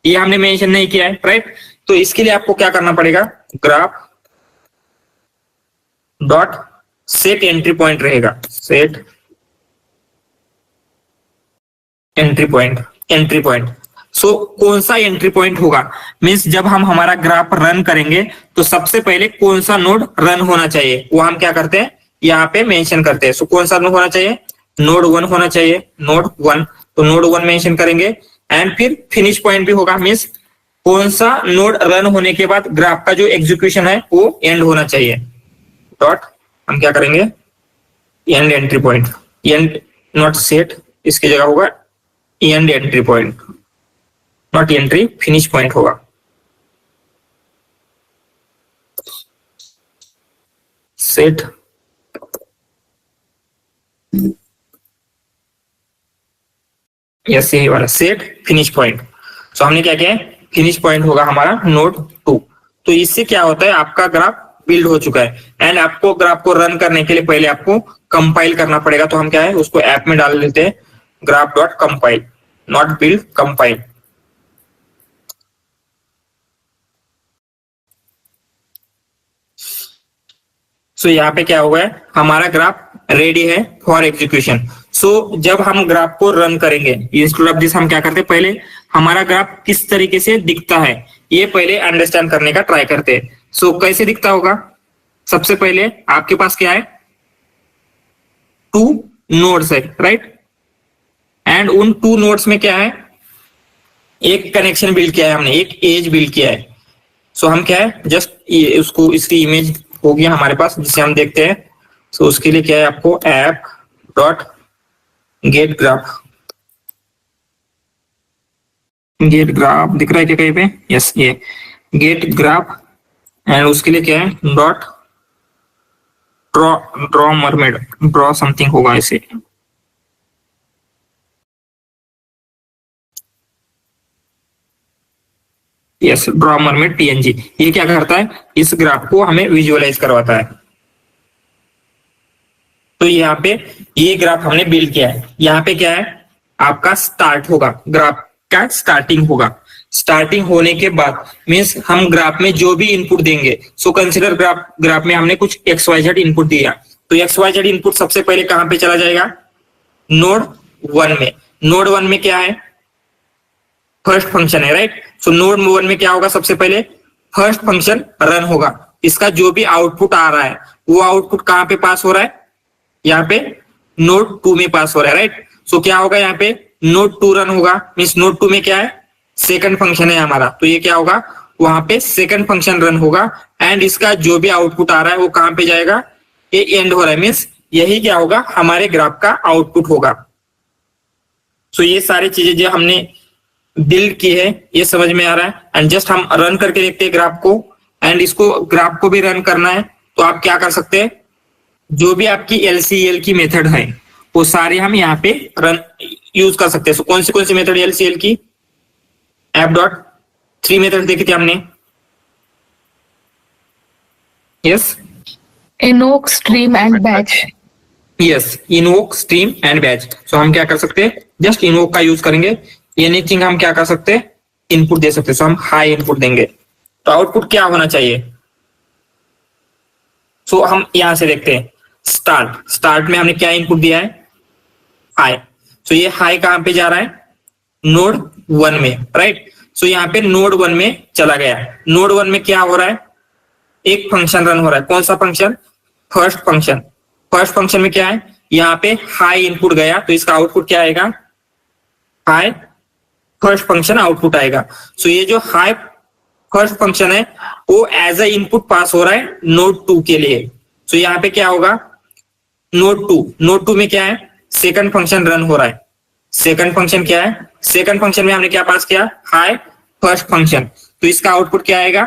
ये हमने मेंशन नहीं किया है, राइट। तो इसके लिए आपको क्या करना पड़ेगा, graph dot set entry point रहेगा, set entry point, entry point. So कौन सा एंट्री पॉइंट होगा, मीन्स जब हम हमारा ग्राफ रन करेंगे तो सबसे पहले कौन सा नोड रन होना चाहिए, वो हम क्या करते हैं, यहाँ पे मेंशन करते हैं। सो कौन सा नोड होना चाहिए, नोड 1 होना चाहिए, नोड 1। तो नोड 1 मेंशन करेंगे एंड फिर फिनिश पॉइंट भी होगा, मीन्स कौन सा नोड रन होने के बाद ग्राफ का जो एग्जीक्यूशन है वो एंड होना चाहिए। डॉट हम क्या करेंगे, and entry point, and not set, इसकी जगह होगा and entry point, not entry, finish point होगा। सेट यस, यही वाला सेट फिनिश पॉइंट। सो हमने क्या किया है, फिनिश पॉइंट होगा हमारा नोड 2। तो इससे क्या होता है, आपका ग्राफ बिल्ड हो चुका है। एंड आपको ग्राफ को रन करने के लिए पहले आपको कंपाइल करना पड़ेगा। तो हम क्या है, उसको ऐप में डाल लेते हैं, graph dot compile, not build, compile. So यहाँ पे क्या हुआ है, हमारा ग्राफ रेडी है फॉर एग्जीक्यूशन। सो जब हम ग्राफ को रन करेंगे, इंस्टेड ऑफ दिस हम क्या करते हैं, पहले हमारा ग्राफ किस तरीके से दिखता है ये पहले अंडरस्टैंड करने का ट्राई करते हैं। सो कैसे दिखता होगा, सबसे पहले आपके पास क्या है, 2 नोड्स है, राइट। एंड उन 2 नोड्स में क्या है, एक कनेक्शन बिल्ड किया है हमने, एक एज बिल्ड किया है। सो हम क्या है, जस्ट उसको, इसकी इमेज होगी हमारे पास जिसे हम देखते हैं। सो उसके लिए क्या है, आपको app dot get graph, get graph दिख रहा है क्या कहीं पे, यस, ये गेट ग्राफ। एंड उसके लिए क्या है, dot draw mermaid, draw something होगा ऐसे, यस, ड्रॉ मरमेड png। ये क्या करता है, इस ग्राफ को हमें विजुअलाइज करवाता है। तो यहाँ पे ये ग्राफ हमने बिल्ड किया है। यहाँ पे क्या है, आपका स्टार्ट होगा, ग्राफ का स्टार्टिंग होगा। स्टार्टिंग होने के बाद मीन्स हम ग्राफ में जो भी इनपुट देंगे, सो कंसीडर ग्राफ में हमने कुछ XYZ इनपुट दिया, तो XYZ इनपुट सबसे पहले कहां पे चला जाएगा, नोड 1 में। नोड 1 में क्या है, फर्स्ट फंक्शन है, राइट। सो नोड 1 में क्या होगा, सबसे पहले फर्स्ट फंक्शन रन होगा। इसका जो भी आउटपुट आ रहा है वो आउटपुट कहां पे पास हो रहा है, यहाँ पे नोड 2 में पास हो रहा है, राइट। सो क्या होगा, यहाँ पे नोड 2 रन होगा, मीन्स नोड 2 में क्या है, सेकंड फंक्शन है हमारा, तो ये क्या होगा, वहां पे सेकंड फंक्शन रन होगा एंड इसका जो भी आउटपुट आ रहा है वो कहां पे जाएगा, ये एंड हो रहा है, मीन्स यही क्या होगा, हमारे ग्राफ का आउटपुट होगा। सो ये सारी चीजें जो हमने बिल्ड की है ये समझ में आ रहा है। एंड जस्ट हम रन करके देखते हैं ग्राफ को, एंड इसको ग्राफ को भी रन करना है तो आप क्या कर सकते हैं, जो भी आपकी LCL की मेथड है वो सारी हम यहाँ पे रन यूज कर सकते हैं। सो कौन सी मेथड LCL की, app.3 मेथड देखी थी हमने, yes invoke, stream and batch. Yes, invoke, stream and batch. So हम क्या कर सकते हैं, जस्ट इनवोक का यूज करेंगे। एनीथिंग हम क्या कर सकते हैं, इनपुट दे सकते हैं। सो हम हाई इनपुट देंगे तो आउटपुट क्या होना चाहिए। सो हम यहां से देखते हैं, स्टार्ट में हमने क्या इनपुट दिया है, हाई। सो ये हाई कहां पे जा रहा है, नोड 1 में, राइट। सो यहाँ पे नोड 1 में चला गया। नोड 1 में क्या हो रहा है, एक फंक्शन रन हो रहा है। कौन सा function, first function. First function में क्या है, यहाँ पे हाई इनपुट गया तो इसका आउटपुट क्या आएगा, हाई फर्स्ट फंक्शन आउटपुट आएगा। सो ये जो हाई फर्स्ट फंक्शन है वो एज अ इनपुट पास हो रहा है नोड 2 के लिए। सो यहाँ पे क्या होगा, नोड 2 में क्या है, सेकंड फंक्शन रन हो रहा है। सेकंड फंक्शन क्या है, सेकंड फंक्शन में हमने क्या पास किया, हाई फर्स्ट फंक्शन। तो इसका आउटपुट क्या आएगा,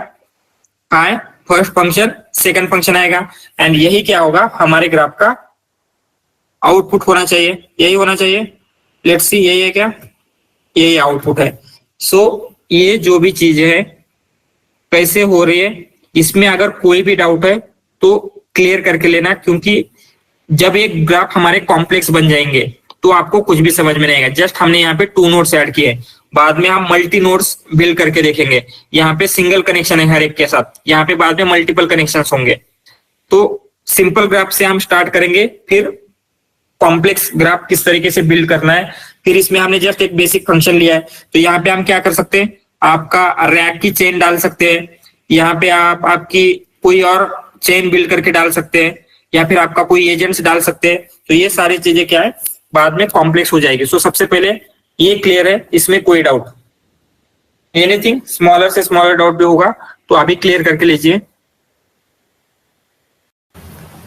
high first function second function आएगा। एंड यही क्या होगा, हमारे ग्राफ का आउटपुट होना चाहिए, यही होना चाहिए। लेट्स सी, यही है क्या, यही आउटपुट है। सो ये जो भी चीजें है कैसे हो रही है, इसमें अगर कोई भी डाउट है तो क्लियर करके लेना, क्योंकि जब एक ग्राफ हमारे कॉम्प्लेक्स बन जाएंगे तो आपको कुछ भी समझ में नहीं आएगा। जस्ट हमने यहाँ पे 2 नोड्स ऐड किए, बाद में हम मल्टी नोड्स बिल्ड करके देखेंगे। यहाँ पे सिंगल कनेक्शन है हर एक के साथ, यहाँ पे बाद में मल्टीपल कनेक्शन होंगे। तो सिंपल ग्राफ से हम स्टार्ट करेंगे, फिर कॉम्प्लेक्स ग्राफ किस तरीके से बिल्ड करना है। फिर इसमें हमने जस्ट एक बेसिक फंक्शन लिया है, तो यहाँ पे हम क्या कर सकते हैं, आपका रैक की चेन डाल सकते हैं, यहाँ पे आप आपकी कोई और चेन बिल्ड करके डाल सकते हैं, या फिर आपका कोई एजेंट्स डाल सकते हैं। तो ये सारी चीजें क्या है, बाद में कॉम्प्लेक्स हो जाएगी। सो सबसे पहले ये क्लियर है, इसमें कोई डाउट, एनीथिंग स्मॉलर से स्मॉलर डाउट भी होगा तो अभी क्लियर करके लीजिए।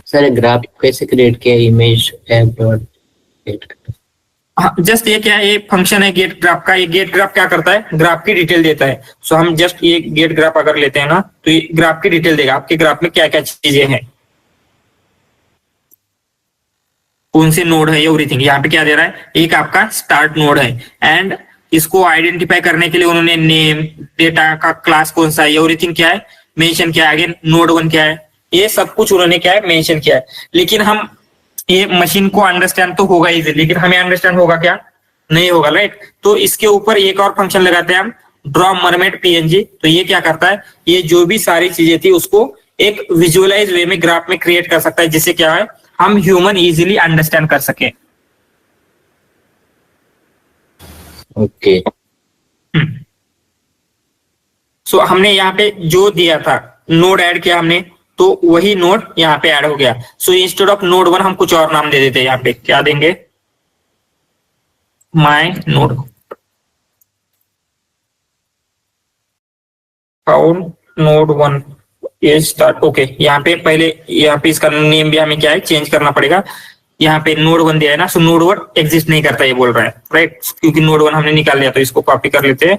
सर ग्राफ कैसे क्रिएट किया, इमेज app.get। हाँ, जस्ट ये क्या है, ये फंक्शन है गेट ग्राफ का। ये गेट ग्राफ क्या करता है, ग्राफ की डिटेल देता है। सो हम जस्ट ये गेट ग्राफ अगर लेते हैं ना, तो ये ग्राफ की डिटेल देगा, आपके ग्राफ में क्या क्या चीजें हैं, कौन से नोड है, एवरीथिंग। यहाँ पे क्या दे रहा है, एक आपका स्टार्ट नोड है, एंड इसको आइडेंटिफाई करने के लिए उन्होंने नेम, डेटा का क्लास कौन सा है, एवरीथिंग क्या है मेंशन किया है, अगेन नोड 1 क्या है, ये सब कुछ उन्होंने क्या है मेंशन किया है। लेकिन हम ये मशीन को अंडरस्टैंड तो होगा ही, लेकिन हमें अंडरस्टैंड होगा क्या, नहीं होगा, राइट। तो इसके ऊपर एक और फंक्शन लगाते हैं हम, ड्रॉ मरमेट PNG। तो ये क्या करता है, ये जो भी सारी चीजें थी उसको एक विजुअलाइज वे में ग्राफ में क्रिएट कर सकता है, जिससे क्या है हम ह्यूमन इजीली अंडरस्टैंड कर सके। ओके। सो हमने यहाँ पे जो दिया था नोड ऐड किया हमने, तो वही नोड यहाँ पे ऐड हो गया। सो इंस्टेड ऑफ नोड 1 हम कुछ और नाम दे देते हैं। यहाँ पे क्या देंगे, माय नोड, फाउंड नोड 1 ये स्टार्ट। ओके, यहाँ पे पहले यहाँ पे इसका नेम भी हमें क्या है चेंज करना पड़ेगा। यहाँ पे नोड 1 दिया है ना, सो नोड 1 एग्जिस्ट नहीं करता ये बोल रहा है, राइट, क्योंकि नोड 1 हमने निकाल लिया। तो इसको कॉपी कर लेते हैं,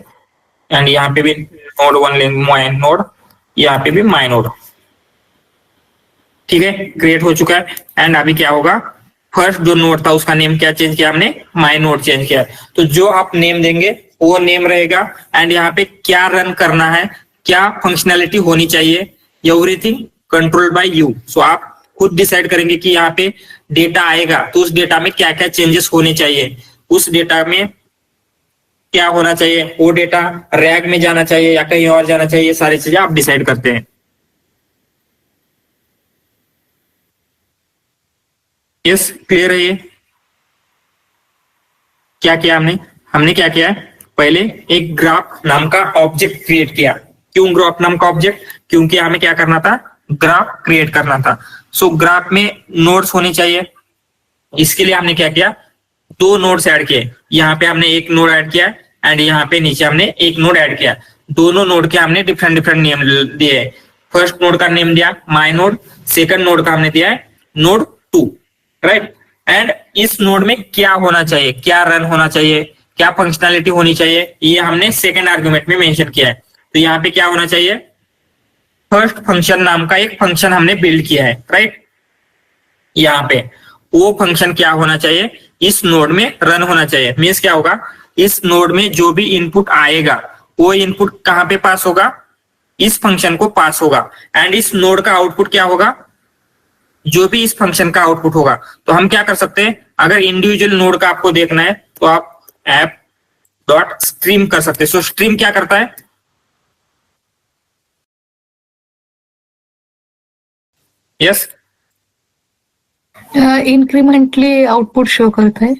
एंड यहाँ पे भी नोड 1 लेंगे, माय नोड, यहाँ पे भी माय नोड। ठीक है, क्रिएट हो चुका है। एंड अभी क्या होगा, फर्स्ट जो नोड था उसका नेम क्या चेंज किया हमने, माय नोड चेंज किया। तो जो आप नेम देंगे वो नेम रहेगा, एंड यहाँ पे क्या रन करना है, क्या फंक्शनैलिटी होनी चाहिए, एवरीथिंग कंट्रोल्ड बाय यू। सो आप खुद डिसाइड करेंगे कि यहाँ पे डेटा आएगा तो उस डेटा में क्या क्या चेंजेस होने चाहिए, उस डेटा में क्या होना चाहिए, वो डेटा रैक में जाना चाहिए या कहीं और जाना चाहिए, ये सारी चीजें आप डिसाइड करते हैं। यस, क्लियर है ये। क्या किया हमने क्या किया है, पहले एक ग्राफ नाम का ऑब्जेक्ट क्रिएट किया। क्यों ग्राफ नाम का ऑब्जेक्ट, क्योंकि हमें क्या करना था, ग्राफ क्रिएट करना था। सो ग्राफ में नोड्स होने चाहिए, इसके लिए हमने क्या किया, 2 नोड्स ऐड किए। यहाँ पे हमने एक नोड ऐड किया, एंड यहाँ पे नीचे हमने एक नोड ऐड किया। दोनों नोड के हमने डिफरेंट डिफरेंट नेम दिए। फर्स्ट नोड का नेम दिया माई नोड, सेकंड नोड का हमने दिया है नोड 2, राइट। एंड इस नोड में क्या होना चाहिए, क्या रन होना चाहिए, क्या फंक्शनैलिटी होनी चाहिए, ये हमने सेकंड आर्गुमेंट में मेंशन किया है। तो यहाँ पे क्या होना चाहिए, फर्स्ट फंक्शन नाम का एक फंक्शन हमने बिल्ड किया है, राइट। यहाँ पे वो फंक्शन क्या होना चाहिए, इस नोड में रन होना चाहिए। मीन्स क्या होगा, इस नोड में जो भी इनपुट आएगा वो इनपुट कहाँ पे पास होगा, इस फंक्शन को पास होगा। एंड इस नोड का आउटपुट क्या होगा, जो भी इस फंक्शन का आउटपुट होगा। तो हम क्या कर सकते हैं, अगर इंडिविजुअल नोड का आपको देखना है तो आप ऐप डॉट स्ट्रीम कर सकते हैं। सो स्ट्रीम क्या करता है, यस इंक्रीमेंटली आउटपुट शो करता है।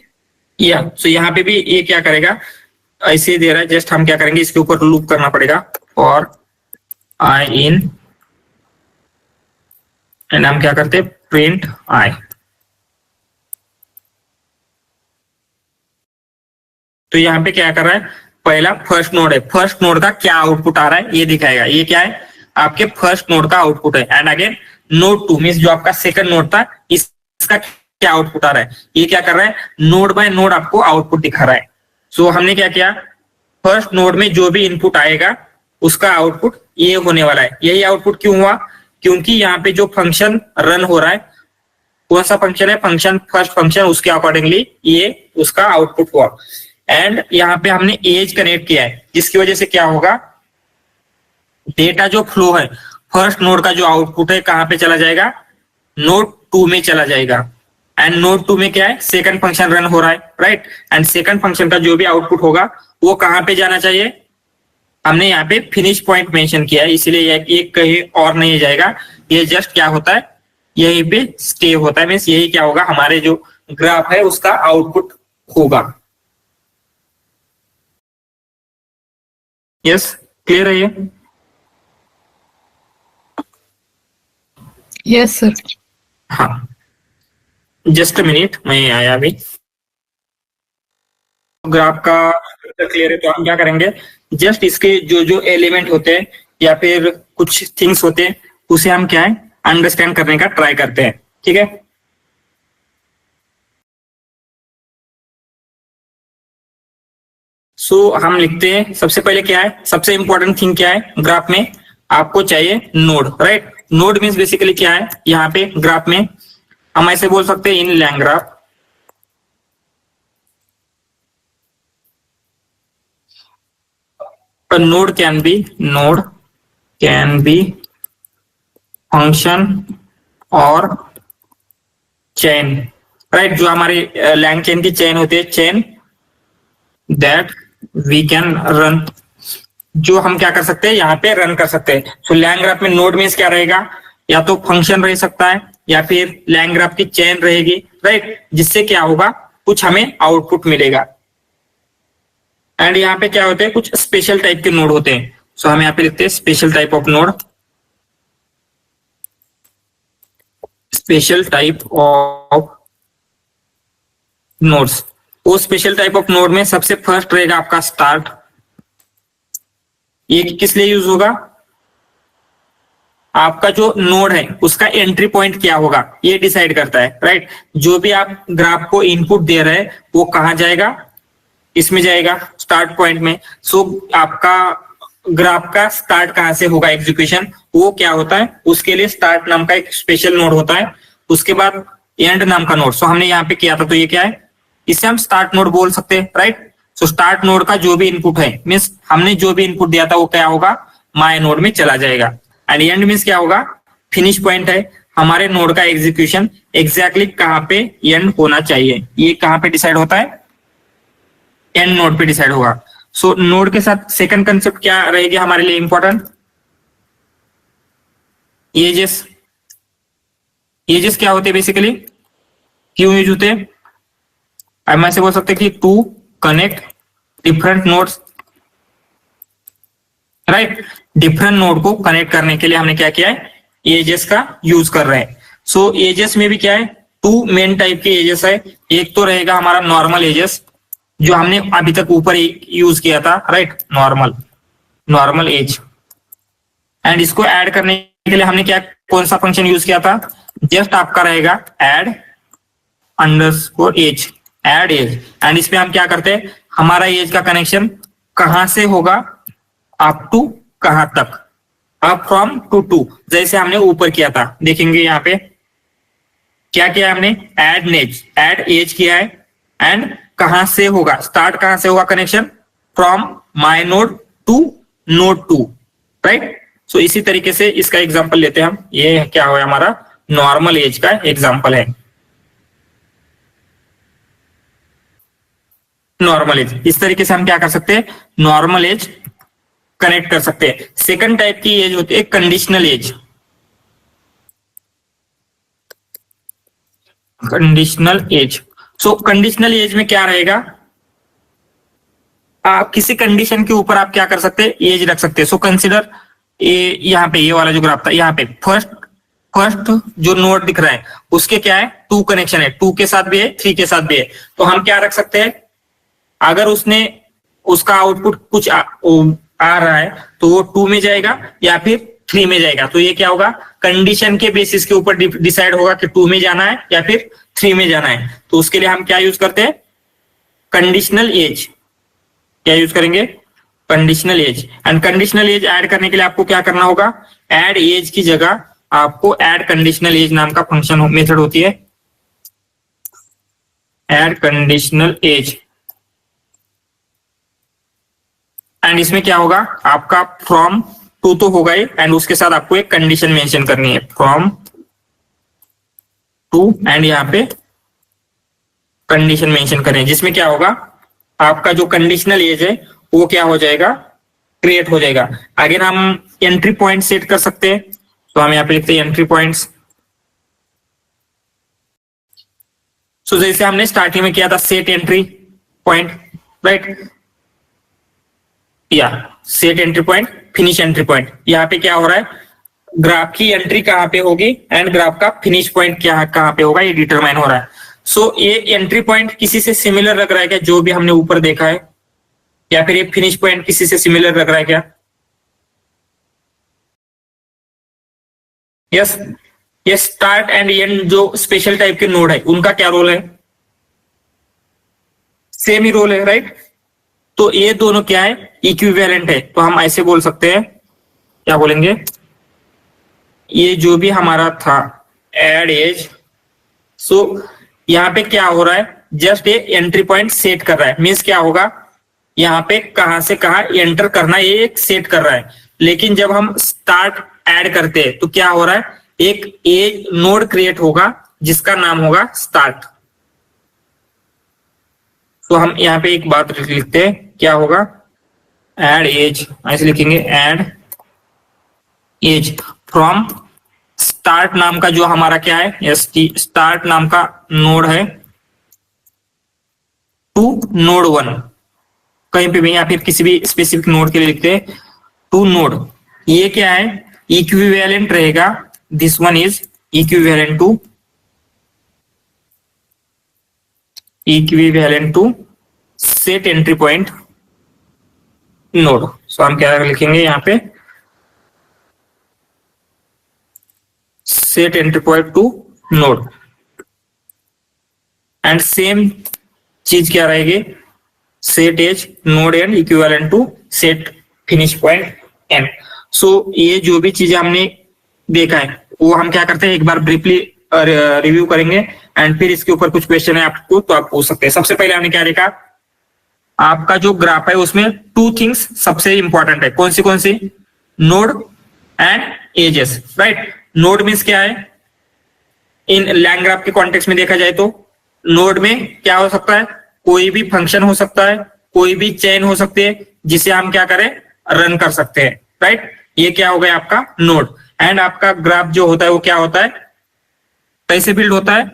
या सो यहाँ पे भी ये क्या करेगा, ऐसे दे रहा है, जस्ट हम क्या करेंगे, इसके ऊपर लूप करना पड़ेगा और आई इन, एंड हम क्या करते हैं प्रिंट आई। तो यहाँ पे क्या कर रहा है, पहला फर्स्ट नोड है, फर्स्ट नोड का क्या आउटपुट आ रहा है ये दिखाएगा। ये क्या है, आपके फर्स्ट नोड का आउटपुट है। एंड अगेन नोड 2 मींस जो आपका सेकंड नोड था, इसका क्या आउटपुट आ रहा है, ये क्या कर रहा है, नोड बाय नोड आपको आउटपुट दिखा रहा है। सो हमने क्या किया, फर्स्ट नोड में जो भी इनपुट आएगा उसका आउटपुट ये होने वाला है। यही आउटपुट क्यों हुआ, क्योंकि यहाँ पे जो फंक्शन रन हो रहा है, कौन सा फंक्शन है, फंक्शन फर्स्ट फंक्शन, उसके अकॉर्डिंगली ये उसका आउटपुट हुआ। एंड यहाँ पे हमने एज कनेक्ट किया है, जिसकी वजह से क्या होगा, डेटा जो फ्लो है, फर्स्ट नोड का जो आउटपुट है कहाँ पे चला जाएगा, नोड 2 में चला जाएगा। एंड नोड 2 में क्या है, सेकंड फंक्शन रन हो रहा है, राइट। एंड सेकंड फंक्शन का जो भी आउटपुट होगा वो कहाँ पे जाना चाहिए, हमने यहाँ पे फिनिश पॉइंट मेंशन किया है, इसलिए ये कहीं और नहीं जाएगा, ये जस्ट क्या होता है, यहीं पे स्टे होता है। मीन्स यही क्या होगा, हमारे जो ग्राफ है उसका आउटपुट होगा। यस, क्लियर है ये? Yes sir. हाँ, जस्ट अ मिनट, मैं आया अभी। ग्राफ का क्लियर है तो हम क्या करेंगे, जस्ट इसके जो जो एलिमेंट होते हैं या फिर कुछ थिंग्स होते हैं उसे हम क्या है अंडरस्टैंड करने का ट्राई करते हैं, ठीक है। सो हम लिखते हैं, सबसे पहले क्या है, सबसे इंपॉर्टेंट थिंग क्या है ग्राफ में, आपको चाहिए node, right. Node means basically क्या है, यहाँ पे ग्राफ में हम ऐसे बोल सकते हैं in LangGraph, a node can be function और चेन, राइट। जो हमारे लैंग चेन की चेन होती है, chain that we can run, जो हम क्या कर सकते हैं यहाँ पे रन कर सकते हैं। सो लैंग ग्राफ में नोड मीन्स क्या रहेगा, या तो फंक्शन रह सकता है या फिर लैंग ग्राफ की चेन रहेगी, राइट, जिससे क्या होगा, कुछ हमें आउटपुट मिलेगा। एंड यहाँ पे क्या होते हैं, कुछ स्पेशल टाइप के नोड होते हैं। सो हम यहाँ पे लिखते हैं special type of node, special type of nodes. वो स्पेशल टाइप ऑफ नोड में सबसे फर्स्ट रहेगा आपका स्टार्ट। ये किस लिए यूज होगा, आपका जो नोड है उसका एंट्री पॉइंट क्या होगा ये डिसाइड करता है, राइट। जो भी आप ग्राफ को इनपुट दे रहे हैं वो कहाँ जाएगा, इसमें जाएगा स्टार्ट पॉइंट में। सो आपका ग्राफ का स्टार्ट कहां से होगा, एग्जीक्यूशन, वो क्या होता है, उसके लिए स्टार्ट नाम का एक स्पेशल नोड होता है, उसके बाद एंड नाम का नोड। सो हमने यहाँ पे किया था, तो ये क्या है, इसे हम स्टार्ट नोड बोल सकते हैं, राइट। सो स्टार्ट नोड का जो भी इनपुट है, मीन्स हमने जो भी इनपुट दिया था वो क्या होगा, माय नोड में चला जाएगा। एंड एंड मीन्स क्या होगा, फिनिश पॉइंट है, हमारे नोड का एग्जीक्यूशन एग्जैक्टली कहाँ पे एंड होना चाहिए, ये कहाँ पे डिसाइड होता है, एंड नोड पे डिसाइड होगा। सो नोड के साथ सेकंड कंसेप्ट क्या रहेगी हमारे लिए इंपॉर्टेंट, एजेस। एजेस क्या होते हैं बेसिकली, क्यों यूज होते हैं, हम ऐसे बोल सकते हैं कि to connect different nodes, right. Different node को कनेक्ट करने के लिए हमने क्या किया है, एजेस का यूज कर रहे हैं। सो एजेस में भी क्या है, टू मेन टाइप के एजेस है। एक तो रहेगा हमारा नॉर्मल एजेस, जो हमने अभी तक ऊपर यूज किया था, right, normal. Normal edge. And इसको ऐड करने के लिए हमने क्या कौन सा फंक्शन यूज किया था, जस्ट आपका रहेगा add underscore edge, add edge. And इसमें हम क्या करते हैं, हमारा एज का कनेक्शन कहां से होगा, अप टू कहां तक, अप फ्रॉम टू, जैसे हमने ऊपर किया था। देखेंगे यहाँ पे क्या किया हमने, ऐड एज किया है। एंड कहां से होगा, स्टार्ट कहां से होगा connection, from my node to node 2, right. So इसी तरीके से इसका एग्जांपल लेते हैं हम। ये क्या हुआ हमारा नॉर्मल एज का एग्जांपल है। नॉर्मल एज, इस तरीके से हम क्या कर सकते हैं, नॉर्मल एज कनेक्ट कर सकते हैं। सेकंड टाइप की एज होती है कंडीशनल एज। कंडीशनल एज, सो कंडीशनल एज में क्या रहेगा, आप किसी कंडीशन के ऊपर आप क्या कर सकते हैं, एज रख सकते हैं। सो कंसिडर यहाँ पे ये वाला जो ग्राफ था, यहाँ पे फर्स्ट जो नोड दिख रहा है उसके क्या है, 2 कनेक्शन है, 2 के साथ भी है, 3 के साथ भी है। तो हम क्या रख सकते हैं, अगर उसका आउटपुट कुछ आ रहा है तो वो 2 में जाएगा या फिर 3 में जाएगा। तो ये क्या होगा, कंडीशन के बेसिस के ऊपर डिसाइड होगा कि 2 में जाना है या फिर 3 में जाना है। तो उसके लिए हम क्या यूज करते हैं, कंडीशनल एज। क्या यूज करेंगे, conditional edge. And conditional edge add करने के लिए आपको क्या करना होगा, ऐड एज की जगह आपको ऐड कंडीशनल एज नाम का फंक्शन मेथड होती है, ऐड कंडीशनल एज। एंड इसमें क्या होगा, आपका फ्रॉम टू तो होगा ही, एंड उसके साथ आपको एक कंडीशन मेंशन करनी है, फ्रॉम टू, एंड यहाँ पे कंडीशन मेंशन करें, जिसमें क्या होगा, आपका जो कंडीशनल एज है वो क्या हो जाएगा, क्रिएट हो जाएगा। अगर हम एंट्री पॉइंट सेट कर सकते हैं, तो हम यहाँ पे लिखते हैं एंट्री पॉइंट्स। सो जैसे हमने स्टार्टिंग में किया था सेट एंट्री पॉइंट, राइट, या set entry point, finish entry point. यहाँ पे क्या हो रहा है, ग्राफ की एंट्री कहाँ पे होगी एंड ग्राफ का फिनिश पॉइंट क्या कहाँ पे होगा, ये डिटरमाइन हो रहा है। सो ये एंट्री पॉइंट किसी से सिमिलर लग रहा है क्या, जो भी हमने ऊपर देखा है, या फिर ये फिनिश पॉइंट किसी से सिमिलर लग रहा है क्या? यस, ये स्टार्ट एंड एंड जो स्पेशल टाइप के नोड है उनका क्या रोल है, सेम ही रोल है, राइट। तो ये दोनों क्या है, इक्विवेलेंट है। तो हम ऐसे बोल सकते हैं, क्या बोलेंगे, ये जो भी हमारा था एड एज, सो यहाँ पे क्या हो रहा है, जस्ट ये एंट्री पॉइंट सेट कर रहा है। मीन्स क्या होगा, यहाँ पे कहां से कहां एंटर करना है ये एक सेट कर रहा है। लेकिन जब हम स्टार्ट ऐड करते हैं तो क्या हो रहा है, एक एज नोड क्रिएट होगा जिसका नाम होगा स्टार्ट। तो हम यहाँ पे एक बात लिखते हैं, क्या होगा, ऐड एज, ऐसे लिखेंगे ऐड एज फ्रॉम स्टार्ट नाम का जो हमारा क्या है, स्टार्ट नाम का नोड है, टू नोड 1, कहीं पे भी या फिर किसी भी स्पेसिफिक नोड के लिए लिखते हैं टू नोड। ये क्या है, इक्विवेलेंट रहेगा, this one is equivalent to set entry point node. So हम क्या लिखेंगे यहाँ पे, set entry point to node. And same चीज क्या रहेगी, set edge node and equivalent to set finish point end. So ये जो भी चीजें हमने देखा है वो हम क्या करते हैं, एक बार ब्रीफली रिव्यू करेंगे एंड फिर इसके ऊपर कुछ क्वेश्चन है आपको तो आप पूछ सकते हैं। सबसे पहले हमने क्या देखा, आपका जो ग्राफ है उसमें 2 थिंग्स सबसे इंपॉर्टेंट है। कौन सी, node and edges, right. Node means क्या है, इन लैंग ग्राफ के कॉन्टेक्स्ट में देखा जाए तो नोड में क्या हो सकता है, कोई भी फंक्शन हो सकता है, कोई भी चेन हो सकती है जिसे हम क्या करें, रन कर सकते हैं, राइट। ये क्या हो गया आपका नोड। एंड आपका ग्राफ जो होता है वो क्या होता है, कैसे बिल्ड होता है,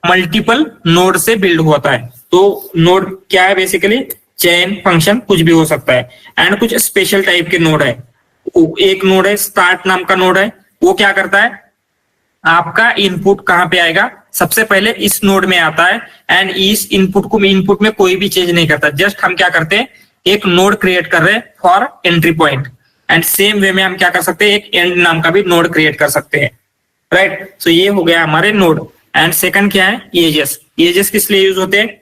मल्टीपल नोड से बिल्ड होता है। तो नोड क्या है, बेसिकली चेन फंक्शन कुछ भी हो सकता है। एंड कुछ स्पेशल टाइप के नोड है, एक नोड है स्टार्ट नाम का नोड है, वो क्या करता है, आपका इनपुट कहां पे आएगा, सबसे पहले इस नोड में आता है एंड इस इनपुट में कोई भी चेंज नहीं करता। जस्ट हम क्या करते हैं, एक नोड क्रिएट कर रहे हैं for entry point, and same way में हम क्या कर सकते हैं, एक एंड नाम का भी नोड क्रिएट कर सकते हैं, राइट। सो ये हो गया हमारे नोड। एंड सेकंड क्या है, एजेस। एजेस किस लिए यूज होते हैं,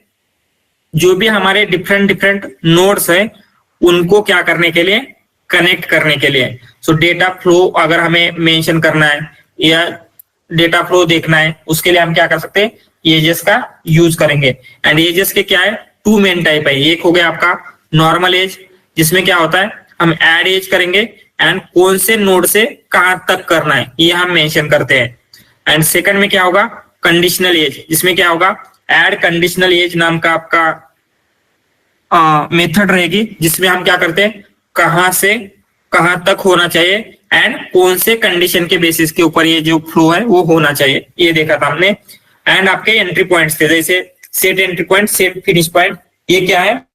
जो भी हमारे डिफरेंट डिफरेंट नोड्स है उनको क्या करने के लिए, कनेक्ट करने के लिए। सो डेटा फ्लो अगर हमें मेंशन करना है या डेटा फ्लो देखना है, उसके लिए हम क्या कर सकते हैं, एजेस का यूज करेंगे। एंड एजेस के क्या है, टू मेन टाइप है। एक हो गया आपका नॉर्मल एज, जिसमें क्या होता है हम ऐड एज करेंगे एंड कौन से नोड से कहां तक करना है ये हम मेंशन करते हैं। एंड सेकंड में क्या होगा, कंडीशनल एज, जिसमें क्या होगा, ऐड कंडीशनल एज नाम का आपका मेथड रहेगी, जिसमें हम क्या करते हैं, कहां से कहां तक होना चाहिए एंड कौन से कंडीशन के बेसिस के ऊपर ये जो फ्लो है वो होना चाहिए, ये देखा था हमने। एंड आपके एंट्री पॉइंट्स थे, जैसे set entry point, set finish point. ये क्या है,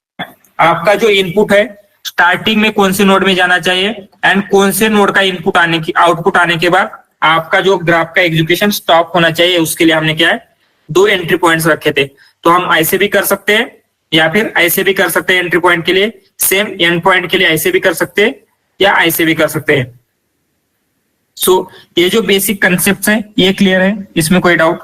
आपका जो इनपुट है स्टार्टिंग में कौन से नोड में जाना चाहिए एंड कौन से नोड का इनपुट आने की आउटपुट आने के बाद आपका जो ग्राफ का एग्जीक्यूशन स्टॉप होना चाहिए, उसके लिए हमने क्या है, दो एंट्री पॉइंट्स रखे थे। तो हम ऐसे भी कर सकते हैं या फिर ऐसे भी कर सकते हैं एंट्री पॉइंट के लिए, सेम एंड पॉइंट के लिए ऐसे भी कर सकते हैं या ऐसे भी कर सकते हैं। सो ये जो बेसिक कंसेप्ट है ये क्लियर है, इसमें कोई डाउट?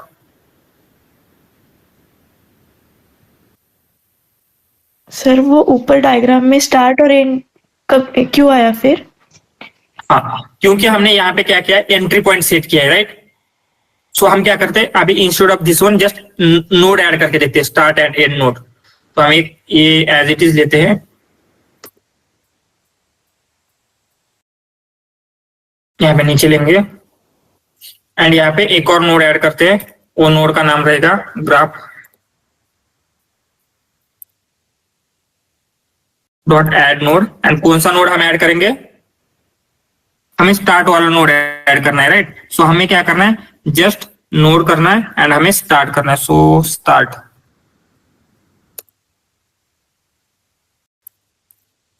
सर वो ऊपर डायग्राम में स्टार्ट और एंड कब क्यों आया फिर? हाँ, क्योंकि हमने यहाँ पे क्या किया है, एंट्री पॉइंट सेट किया है, राइट। सो हम क्या करते हैं, अभी instead of this one just node add करके देखते हैं, स्टार्ट एंड एंड नोड। तो हम एक ये एज इट इज लेते हैं, यहाँ पे नीचे लेंगे एंड यहाँ पे एक और नोड ऐड करते हैं, वो नोड का नाम रहेगा graph dot add node. And कौन सा नोड हम ऐड करेंगे, हमें स्टार्ट वाला नोड ऐड करना है, राइट। सो हमें क्या करना है, जस्ट नोड करना है एंड हमें स्टार्ट करना है। सो स्टार्ट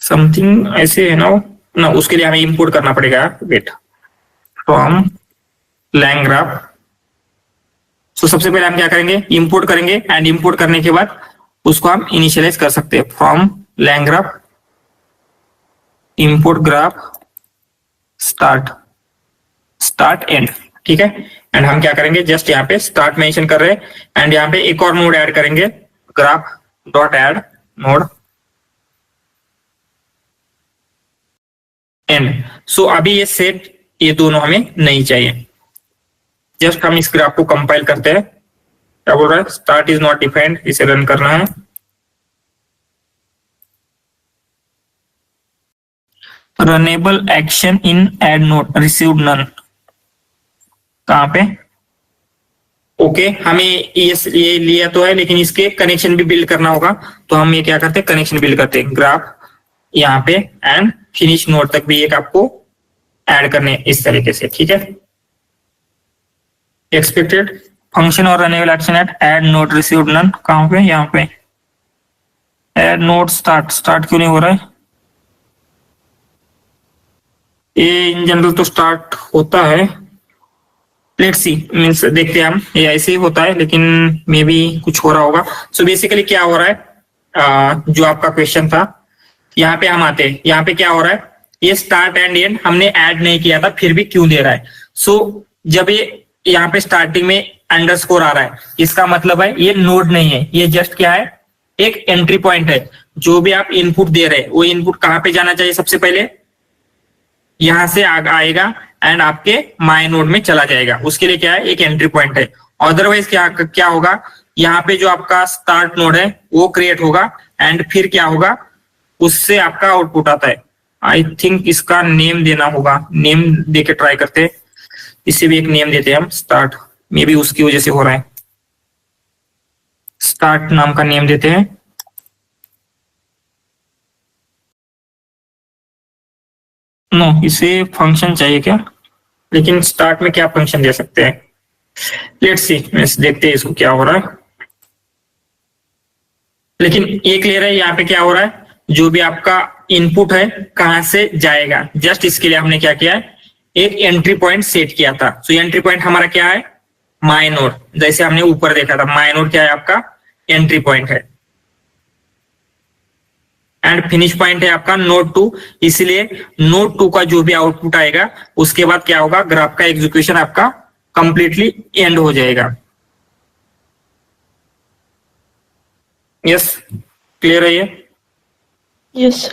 समथिंग ऐसे है ना, उसके लिए हमें इंपोर्ट करना पड़ेगा, वेट, फ्रॉम लैंग ग्राफ। सो सबसे पहले हम क्या करेंगे, इंपोर्ट करेंगे एंड इंपोर्ट करने के बाद उसको हम इनिशियलाइज कर सकते हैं, from LangGraph import graph start end, ठीक है। एंड हम क्या करेंगे, जस्ट यहाँ पे स्टार्ट मेंशन कर रहे हैं एंड यहाँ पे एक और नोड ऐड करेंगे, graph dot add node end. So अभी ये सेट, ये दोनों हमें नहीं चाहिए। जस्ट हम इस ग्राफ को कंपाइल करते हैं, क्या बोल रहा है, स्टार्ट इज नॉट डिफाइंड, इसे रन करना है। Runnable action in add node received none, कहां पे, ओके हमें ये लिया तो है, लेकिन इसके कनेक्शन भी बिल्ड करना होगा। तो हम ये क्या करते हैं, कनेक्शन बिल्ड करते हैं, ग्राफ यहाँ पे एंड फिनिश नोड तक भी एक आपको ऐड करने इस तरीके से, ठीक है। एक्सपेक्टेड फंक्शन और runnable action at add node received none, कहां पे, यहाँ पे ऐड नोड स्टार्ट क्यों नहीं हो रहा है, ये इन जनरल तो स्टार्ट होता है, लेट्स सी, मींस देखते हैं हम, ये ऐसे ही होता है लेकिन मे बी कुछ हो रहा होगा। सो बेसिकली क्या हो रहा है, जो आपका क्वेश्चन था, यहाँ पे हम आते हैं, यहाँ पे क्या हो रहा है, ये स्टार्ट एंड एंड हमने ऐड नहीं किया था, फिर भी क्यों दे रहा है। सो जब ये यहाँ पे स्टार्टिंग में अंडरस्कोर आ रहा है, इसका मतलब है ये नोड नहीं है, ये जस्ट क्या है, एक एंट्री पॉइंट है। जो भी आप इनपुट दे रहे हैं वो इनपुट कहाँ पे जाना चाहिए, सबसे पहले यहां से आएगा एंड आपके माय नोड में चला जाएगा, उसके लिए क्या है, एक एंट्री पॉइंट है। अदरवाइज क्या होगा, यहाँ पे जो आपका स्टार्ट नोड है वो क्रिएट होगा एंड फिर क्या होगा, उससे आपका आउटपुट आता है। आई थिंक इसका नेम देना होगा, नेम देके ट्राई करते हैं, इससे भी एक नेम देते हैं हम, स्टार्ट, मे बी उसकी वजह से हो रहा है, स्टार्ट नाम का नेम देते हैं। नो, इसे फंक्शन चाहिए क्या, लेकिन स्टार्ट में क्या फंक्शन दे सकते हैं, लेट्स सी, देखते हैं इसको क्या हो रहा है। लेकिन ये क्लियर है यहाँ पे क्या हो रहा है, जो भी आपका इनपुट है कहां से जाएगा, जस्ट इसके लिए हमने क्या किया है, एक एंट्री पॉइंट सेट किया था। सो एंट्री पॉइंट हमारा क्या है, माय नोड, जैसे हमने ऊपर देखा था, माय नोड क्या है आपका, एंट्री पॉइंट है। एंड फिनिश पॉइंट है आपका नोड 2, इसलिए नोड 2 का जो भी आउटपुट आएगा उसके बाद क्या होगा, ग्राफ का एग्जीक्यूशन आपका कंप्लीटली एंड हो जाएगा। यस, क्लियर है ये? यस।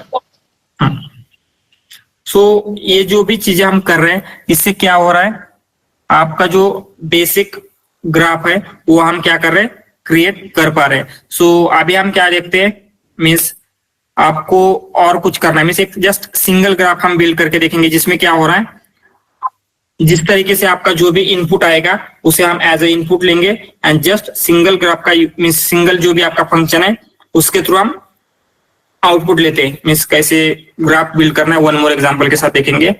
सो ये जो भी चीजें हम कर रहे हैं इससे क्या हो रहा है, आपका जो बेसिक ग्राफ है वो हम क्या कर रहे हैं, क्रिएट कर पा रहे हैं। सो अभी हम क्या देखते हैं, मीन्स आपको और कुछ करना है, मीन्स एक जस्ट सिंगल ग्राफ हम बिल्ड करके देखेंगे जिसमें क्या हो रहा है, जिस तरीके से आपका जो भी इनपुट आएगा उसे हम एज ए इनपुट लेंगे एंड जस्ट सिंगल ग्राफ का मीन्स सिंगल जो भी आपका फंक्शन है उसके थ्रू हम आउटपुट लेते हैं। मीन्स कैसे ग्राफ बिल्ड करना है वन मोर एग्जांपल के साथ देखेंगे।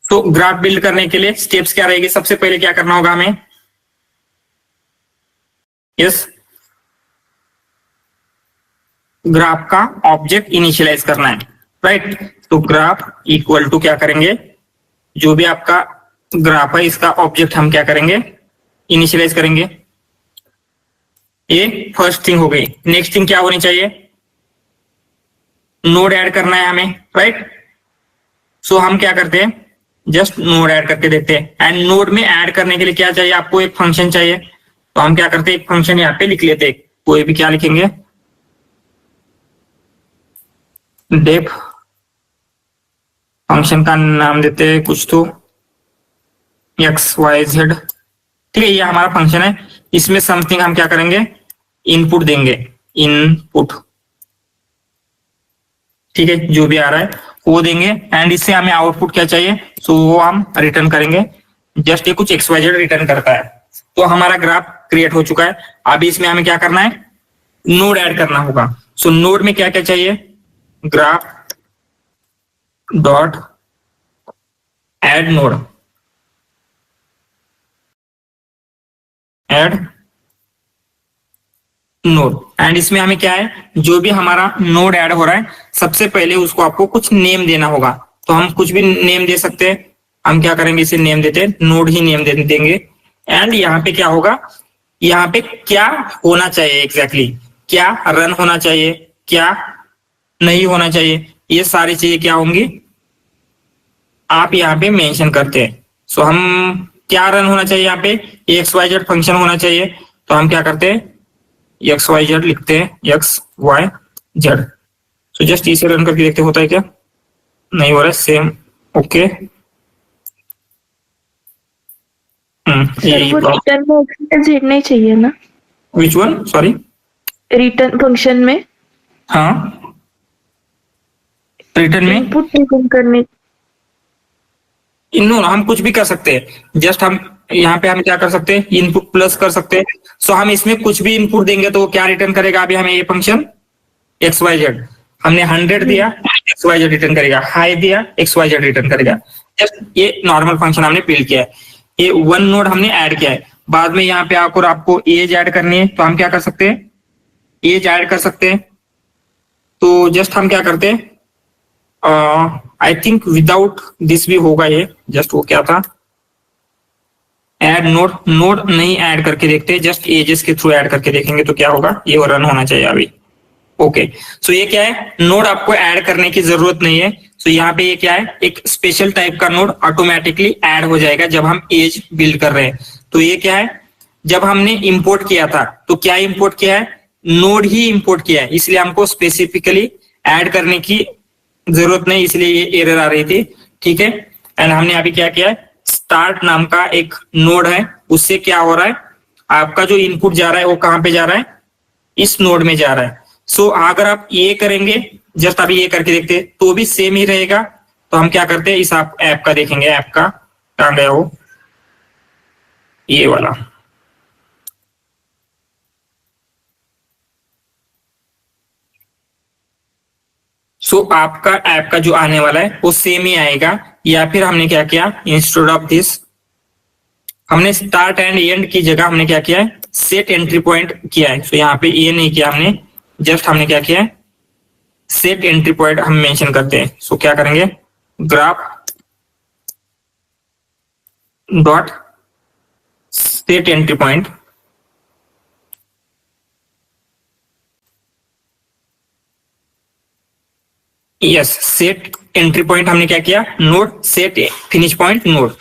तो ग्राफ बिल्ड करने के लिए स्टेप्स क्या रहेगी, सबसे पहले क्या करना होगा हमें, यस, ग्राफ का ऑब्जेक्ट इनिशियलाइज करना है, राइट। तो ग्राफ इक्वल टू क्या करेंगे, जो भी आपका ग्राफ है इसका ऑब्जेक्ट हम क्या करेंगे, इनिशियलाइज करेंगे। ये फर्स्ट थिंग हो गई। नेक्स्ट थिंग क्या होनी चाहिए, नोड ऐड करना है हमें, राइट। सो हम क्या करते हैं, जस्ट नोड ऐड करके देखते हैं। एंड नोड में ऐड करने के लिए क्या चाहिए, आपको एक फंक्शन चाहिए। तो हम क्या करते हैं, एक फंक्शन यहाँ पे लिख लेते हैं, कोई भी, क्या लिखेंगे, डेफ, फंक्शन का नाम देते हैं कुछ तो XYZ, ठीक है। ये हमारा फंक्शन है, इसमें समथिंग हम क्या करेंगे, इनपुट देंगे, इनपुट, ठीक है, जो भी आ रहा है वो देंगे। एंड इससे हमें आउटपुट क्या चाहिए, सो वो हम रिटर्न करेंगे। जस्ट ये कुछ XYZ रिटर्न करता है। तो हमारा ग्राफ क्रिएट हो चुका है। अभी इसमें हमें क्या करना है, नोड ऐड करना होगा। सो नोड में क्या क्या चाहिए, graph dot add node, add node. And इसमें हमें क्या है, जो भी हमारा नोड ऐड हो रहा है सबसे पहले उसको आपको कुछ नेम देना होगा। तो हम कुछ भी नेम दे सकते हैं। हम क्या करेंगे, इसे नेम देते हैं, नोड ही नेम देंगे। एंड यहाँ पे क्या होगा, यहाँ पे क्या होना चाहिए एग्जैक्टली, क्या रन होना चाहिए, क्या नहीं होना चाहिए, ये सारी चीजें क्या होंगी आप यहाँ पे मेंशन करते हैं। सो हम क्या रन होना चाहिए, यहाँ पे XYZ फंक्शन होना चाहिए। तो हम क्या करते हैं, XYZ लिखते हैं, XYZ। सो जस्ट इसे रन करके देखते होता है क्या, नहीं हो रहा है, सेम, ओके। सर वो रिटर्न में Z नहीं चाहिए ना, which one, sorry, return function में, हाँ रिटर्न में इनपुट रिटर्न करने, नो, हम कुछ भी कर सकते हैं। जस्ट हम यहाँ पे हम क्या कर सकते हैं, इनपुट प्लस कर सकते हैं। सो हम इसमें कुछ भी इनपुट देंगे तो वो क्या रिटर्न करेगा, अभी हमें ये फंक्शन XYZ, हमने 100 दिया XYZ रिटर्न करेगा, हाई दिया XYZ रिटर्न करेगा। जस्ट ये नॉर्मल फंक्शन हमने बिल्ड किया है। ये वन नोड हमने ऐड किया है। बाद में यहाँ पे आकर आपको एज ऐड करनी है तो हम क्या कर सकते हैं, एज ऐड कर सकते हैं। तो जस्ट हम क्या करते हैं, आई थिंक विदाउट दिस भी होगा ये, जस्ट वो क्या था, ऐड नोड, नोड नहीं ऐड करके देखते, जस्ट एजेस के थ्रू ऐड करके देखेंगे तो क्या होगा, ये रन होना चाहिए अभी, ओके। सो ये क्या है, नोड आपको ऐड करने की जरूरत नहीं है। सो यहाँ पे ये क्या है, एक स्पेशल टाइप का नोड ऑटोमेटिकली ऐड हो जाएगा जब हम एज बिल्ड कर रहे हैं। तो ये क्या है, जब हमने इंपोर्ट किया था तो क्या इंपोर्ट किया है, नोड ही इंपोर्ट किया है, इसलिए हमको स्पेसिफिकली ऐड करने की जरूरत नहीं, इसलिए ये एरर आ रही थी, ठीक है। एंड हमने अभी क्या किया है, स्टार्ट नाम का एक नोड है, उससे क्या हो रहा है, आपका जो इनपुट जा रहा है वो कहां पे जा रहा है, इस नोड में जा रहा है। सो अगर आप ये करेंगे, जस्ट अभी ये करके देखते हैं तो भी सेम ही रहेगा। तो हम क्या करते हैं, इस ऐप का देखेंगे, ऐप का कहां गया वो, ये वाला, सो आपका ऐप का जो आने वाला है वो सेम ही आएगा। या फिर हमने क्या किया, इंस्टेड ऑफ दिस हमने स्टार्ट एंड एंड की जगह हमने क्या किया है, सेट एंट्री पॉइंट किया है। सो यहाँ पे ये नहीं किया हमने, जस्ट हमने क्या किया है, सेट एंट्री पॉइंट हम मेंशन करते हैं। सो क्या करेंगे, graph dot set entry point, yes, set entry point हमने क्या किया, node, set finish point node.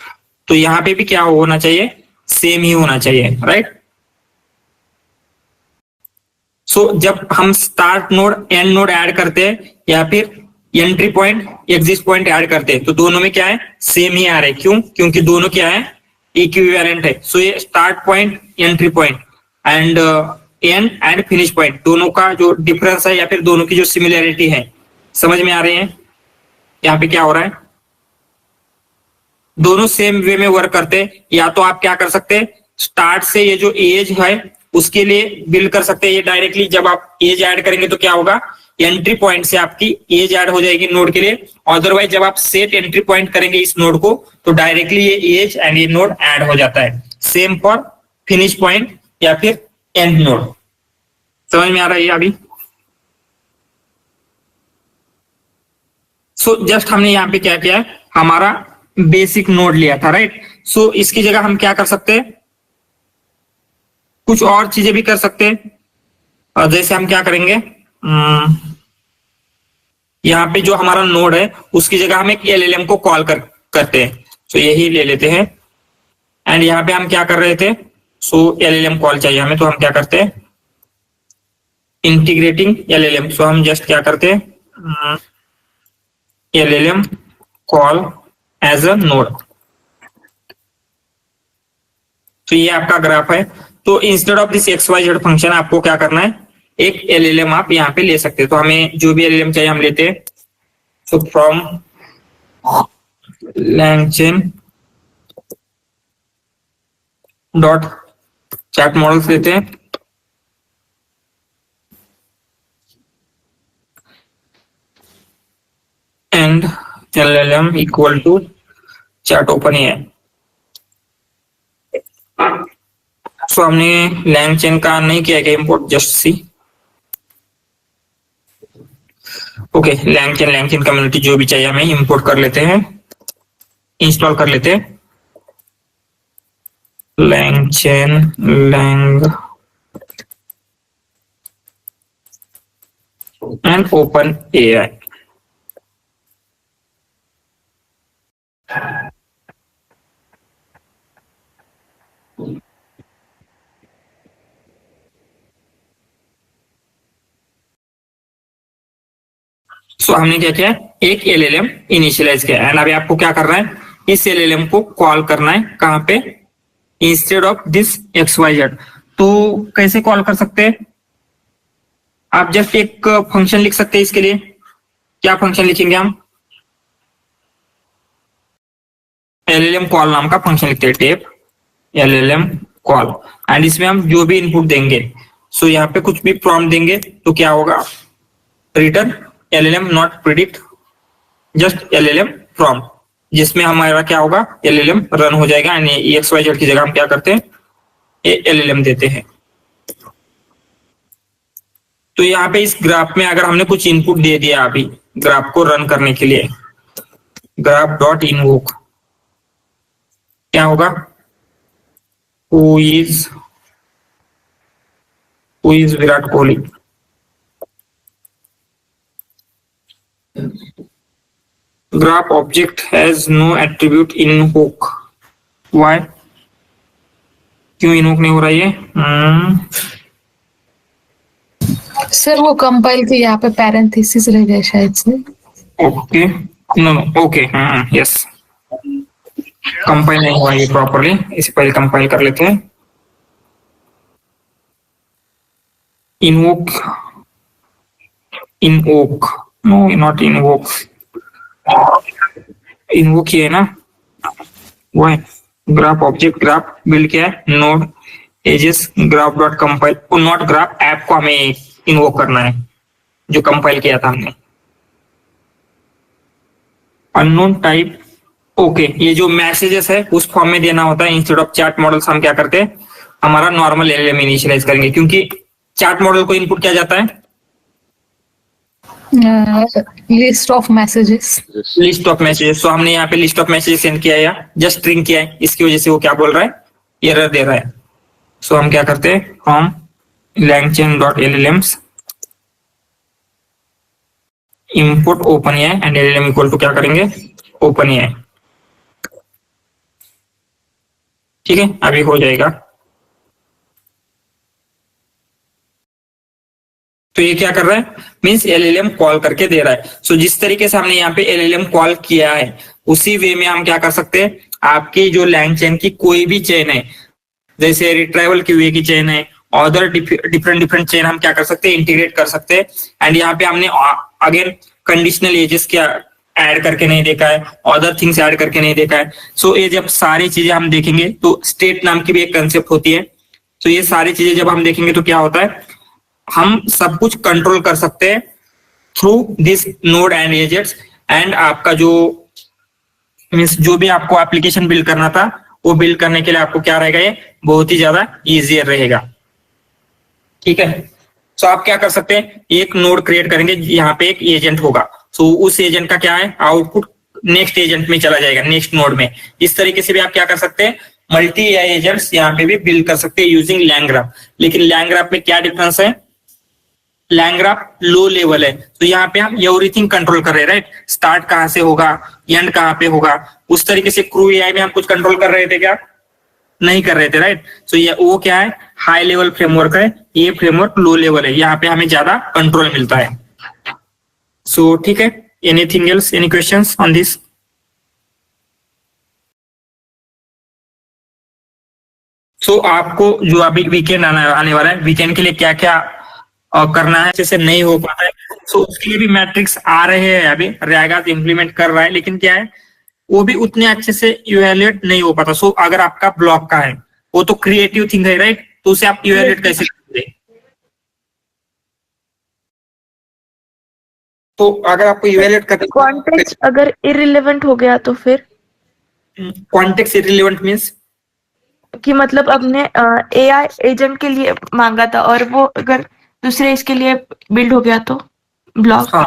तो यहाँ पे भी क्या होना चाहिए, सेम ही होना चाहिए, राइट। सो जब हम start node and node add करते हैं या फिर entry point exit point add करते हैं तो दोनों में क्या है, सेम ही आ रहे हैं। क्यों? क्योंकि दोनों क्या है, इक्विवेलेंट है। सो ये start point, entry point and and and finish point, दोनों का जो डिफरेंस है या फिर दोनों की जो सिमिलैरिटी है, समझ में आ रही है यहाँ पे क्या हो रहा है। दोनों सेम वे में वर्क करते हैं। या तो आप क्या कर सकते हैं, स्टार्ट से ये जो एज है उसके लिए बिल्ड कर सकते हैं। ये डायरेक्टली जब आप एज ऐड करेंगे तो क्या होगा, एंट्री पॉइंट से आपकी एज ऐड हो जाएगी नोड के लिए। अदरवाइज जब आप सेट एंट्री पॉइंट करेंगे इस नोड को तो डायरेक्टली ये एज एंड ये नोड ऐड हो जाता है। सेम फॉर फिनिश पॉइंट या फिर एंड नोड। समझ में आ रहा है ये अभी। सो जस्ट हमने यहाँ पे क्या किया है, हमारा बेसिक नोड लिया था, राइट। सो इसकी जगह हम क्या कर सकते हैं, कुछ और चीजें भी कर सकते हैं। और जैसे हम क्या करेंगे, यहाँ पे जो हमारा नोड है उसकी जगह हम एक एलएलएम को कॉल करते हैं। सो यही ले लेते हैं। एंड यहाँ पे हम क्या कर रहे थे, सो एलएलएम कॉल चाहिए हमें, तो हम क्या करते हैं, इंटीग्रेटिंग एलएलएम। सो हम जस्ट क्या करते हैं, LLM call as a node. तो ये आपका ग्राफ है। तो instead of this XYZ function आपको क्या करना है, एक एलएलएम आप यहाँ पे ले सकते हैं। तो हमें जो भी एलएलएम चाहिए हम लेते हैं। So from LangChain dot chat models लेते हैं and LLM equal to chat open है। सो हमने LangChain का नहीं किया क्या इंपोर्ट, just see. Okay, LangChain community जो भी चाहिए हमें इंपोर्ट कर लेते हैं, इंस्टॉल कर लेते हैं। LangChain lang and open AI। सो हमने क्या किया, एक एलएलएम इनिशियलाइज किया एंड अभी आपको क्या करना है, इस एलएलएम को कॉल करना है कहां पे, इंस्टेड ऑफ दिस XYZ। तो कैसे कॉल कर सकते हैं, आप जस्ट एक फंक्शन लिख सकते हैं इसके लिए। क्या फंक्शन लिखेंगे हम, एलएलएम कॉल नाम का फंक्शन लिखते हैं, टेप एलएलएम कॉल। एंड इसमें हम जो भी इनपुट देंगे, सो यहाँ पे कुछ भी प्रॉम्प्ट देंगे तो क्या होगा, return LLM not predict just LLM prompt, जिसमें हमारा क्या होगा, LLM रन हो जाएगा। एंड XYZ की जगह हम क्या करते हैं, LLM देते हैं। तो यहाँ पे इस ग्राफ में अगर हमने कुछ इनपुट दे दिया अभी ग्राफ को रन करने के लिए, ग्राफ डॉट इनवोक, क्या होगा, who is Virat Kohli. Graph object has no attribute invoke. Why? क्यों इनवोक नहीं हो रहा है? सर वो कंपाइल के यहाँ पे पैरेंथेसिस रह गया शायद से। Okay, no okay, yes, compile नहीं हुआ ये प्रॉपरली, इसे पहले कंपाइल कर लेते हैं। Invoke no not invoke, invoke ही है ना, वो है ग्राफ ऑब्जेक्ट, ग्राफ बिल्ड किया है, node edges graph dot compile, not graph app को हमें इनवोक करना है जो कंपाइल किया था हमने। अननोन टाइप, ओके, ये जो मैसेजेस है उस फॉर्म में देना होता है। इंस्टेड ऑफ चार्ट मॉडल्स हम क्या करते हैं, हमारा नॉर्मल एलएलएम इनिशियलाइज करेंगे, क्योंकि चार्ट मॉडल को इनपुट किया जाता है लिस्ट ऑफ मैसेजेस, सो हमने यहाँ पे लिस्ट ऑफ मैसेजेस सेंड किया है या जस्ट स्ट्रिंग किया है, इसकी वजह से वो क्या बोल रहा है, एरर दे रहा है। सो हम क्या करते हैं, हम LangChain dot LLMs import open AI and LLM equal to क्या करेंगे, ओपन एआई। ठीक है, अभी हो जाएगा। तो ये क्या कर रहा है, मीन्स एलएलएम कॉल करके दे रहा है। सो जिस तरीके से हमने यहाँ पे एलएलएम कॉल किया है उसी वे में हम क्या कर सकते हैं, आपकी जो लैंग चेन की कोई भी चेन है, जैसे रिट्राइवल क्यूए की चेन है, अदर डिफरेंट चेन हम क्या कर सकते हैं, इंटीग्रेट कर सकते हैं। एंड यहाँ पे हमने अगेन कंडीशनल एजेस क्या ऐड करके नहीं देखा है, अदर थिंग्स ऐड करके नहीं देखा है। सो ये जब सारी चीजें हम देखेंगे तो स्टेट नाम की भी एक कंसेप्ट होती है। तो ये सारी चीजें जब हम देखेंगे तो क्या होता है, हम सब कुछ कंट्रोल कर सकते हैं through this node and edges. And आपका जो मीन्स जो भी आपको एप्लीकेशन बिल्ड करना था वो बिल्ड करने के लिए आपको क्या रहेगा, ये बहुत ही ज्यादा इजियर रहेगा। ठीक है, सो आप क्या कर सकते हैं, एक नोड क्रिएट करेंगे, यहाँ पे एक एजेंट होगा। सो उस एजेंट का क्या है, आउटपुट नेक्स्ट एजेंट में चला जाएगा, नेक्स्ट नोड में। इस तरीके से भी आप क्या कर सकते हैं, मल्टी एआई एजेंट्स यहाँ पे भी बिल्ड कर सकते हैं यूजिंग लैंग ग्राफ। लेकिन लैंग ग्राफ में क्या डिफरेंस है, लैंग ग्राफ लो लेवल है, तो यहाँ पे हम एवरीथिंग कंट्रोल कर रहे हैं, राइट। स्टार्ट कहाँ से होगा, एंड कहाँ पे होगा, उस तरीके से क्रू एआई में हम कुछ कंट्रोल कर रहे थे क्या, नहीं कर रहे थे, राइट। सो ये वो क्या है, हाई लेवल फ्रेमवर्क है, ये फ्रेमवर्क लो लेवल है, यहाँ पे हमें ज्यादा कंट्रोल मिलता है। सो ठीक है, anything else, any questions on this? So आपको जो अभी वीकेंड आने वाला है, वीकेंड के लिए क्या क्या करना है, अच्छे से नहीं हो पाता है, सो उसके लिए भी मैट्रिक्स आ रहे हैं, अभी रैगास इंप्लीमेंट कर रहा है, लेकिन क्या है वो भी उतने अच्छे से इवेल्युएट नहीं हो पाता। सो अगर आपका ब्लॉक का है, वो तो क्रिएटिव थिंग है, राइट, तो उसे आप इवेल्युएट कैसे करेंगे? तो अगर आपको इवेल्युएट करना, कॉन्टेक्स्ट अगर इररिलेवेंट हो गया तो फिर कॉन्टेक्स्ट इररिलेवेंट मींस कि मतलब अपने एआई एजेंट के लिए मांगा था और वो अगर दूसरे इसके लिए बिल्ड हो गया तो ब्लॉक। हाँ,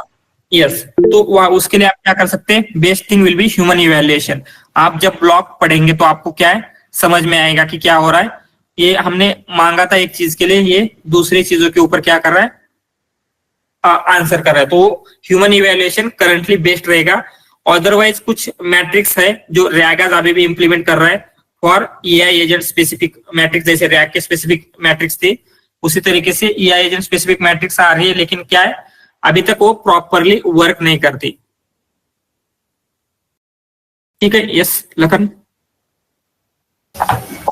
यस, तो उसके लिए आप क्या कर सकते हैं, best thing will be human evaluation. आप जब ब्लॉक पढ़ेंगे तो आपको क्या है, समझ में आएगा कि क्या हो रहा है। ये हमने मांगा था एक चीज के लिए, ये दूसरी चीजों के ऊपर क्या कर रहा है, आंसर कर रहा है, तो ह्यूमन इवैल्यूएशन करंटली बेस्ट रहेगा। अदरवाइज कुछ मैट्रिक्स है जो रैगास अभी भी इंप्लीमेंट कर रहा है for AI agent specific matrix, जैसे रैग के स्पेसिफिक मैट्रिक्स थी, उसी तरीके से एआई एजेंट स्पेसिफिक मैट्रिक्स आ रही है, लेकिन क्या है अभी तक वो प्रॉपरली वर्क नहीं करती। ठीक है, यस लखन।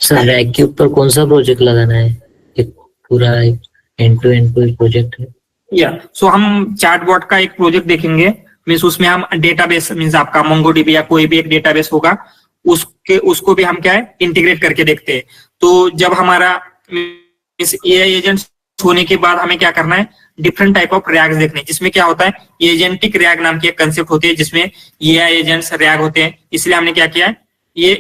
सर रैक के ऊपर कौन सा प्रोजेक्ट लगाना है, एक पूरा एंड टू एंड कोई प्रोजेक्ट है? या सो हम चैटबॉट का एक प्रोजेक्ट देखेंगे, मीन्स उसमें हम डेटाबेस, मीन्स आपका मोंगोडीबी या कोई भी एक डेटाबेस होगा, उसको भी हम क्या है इंटीग्रेट करके देखते हैं। तो जब हमारा एआई एजेंट होने के बाद हमें क्या करना है, डिफरेंट टाइप ऑफ रैग्स देखने, जिसमें क्या होता है, एजेंटिक रैग नाम की एक कंसेप्ट होती है, जिसमें एआई एजेंट्स रैग होते हैं। इसलिए हमने क्या किया है, ये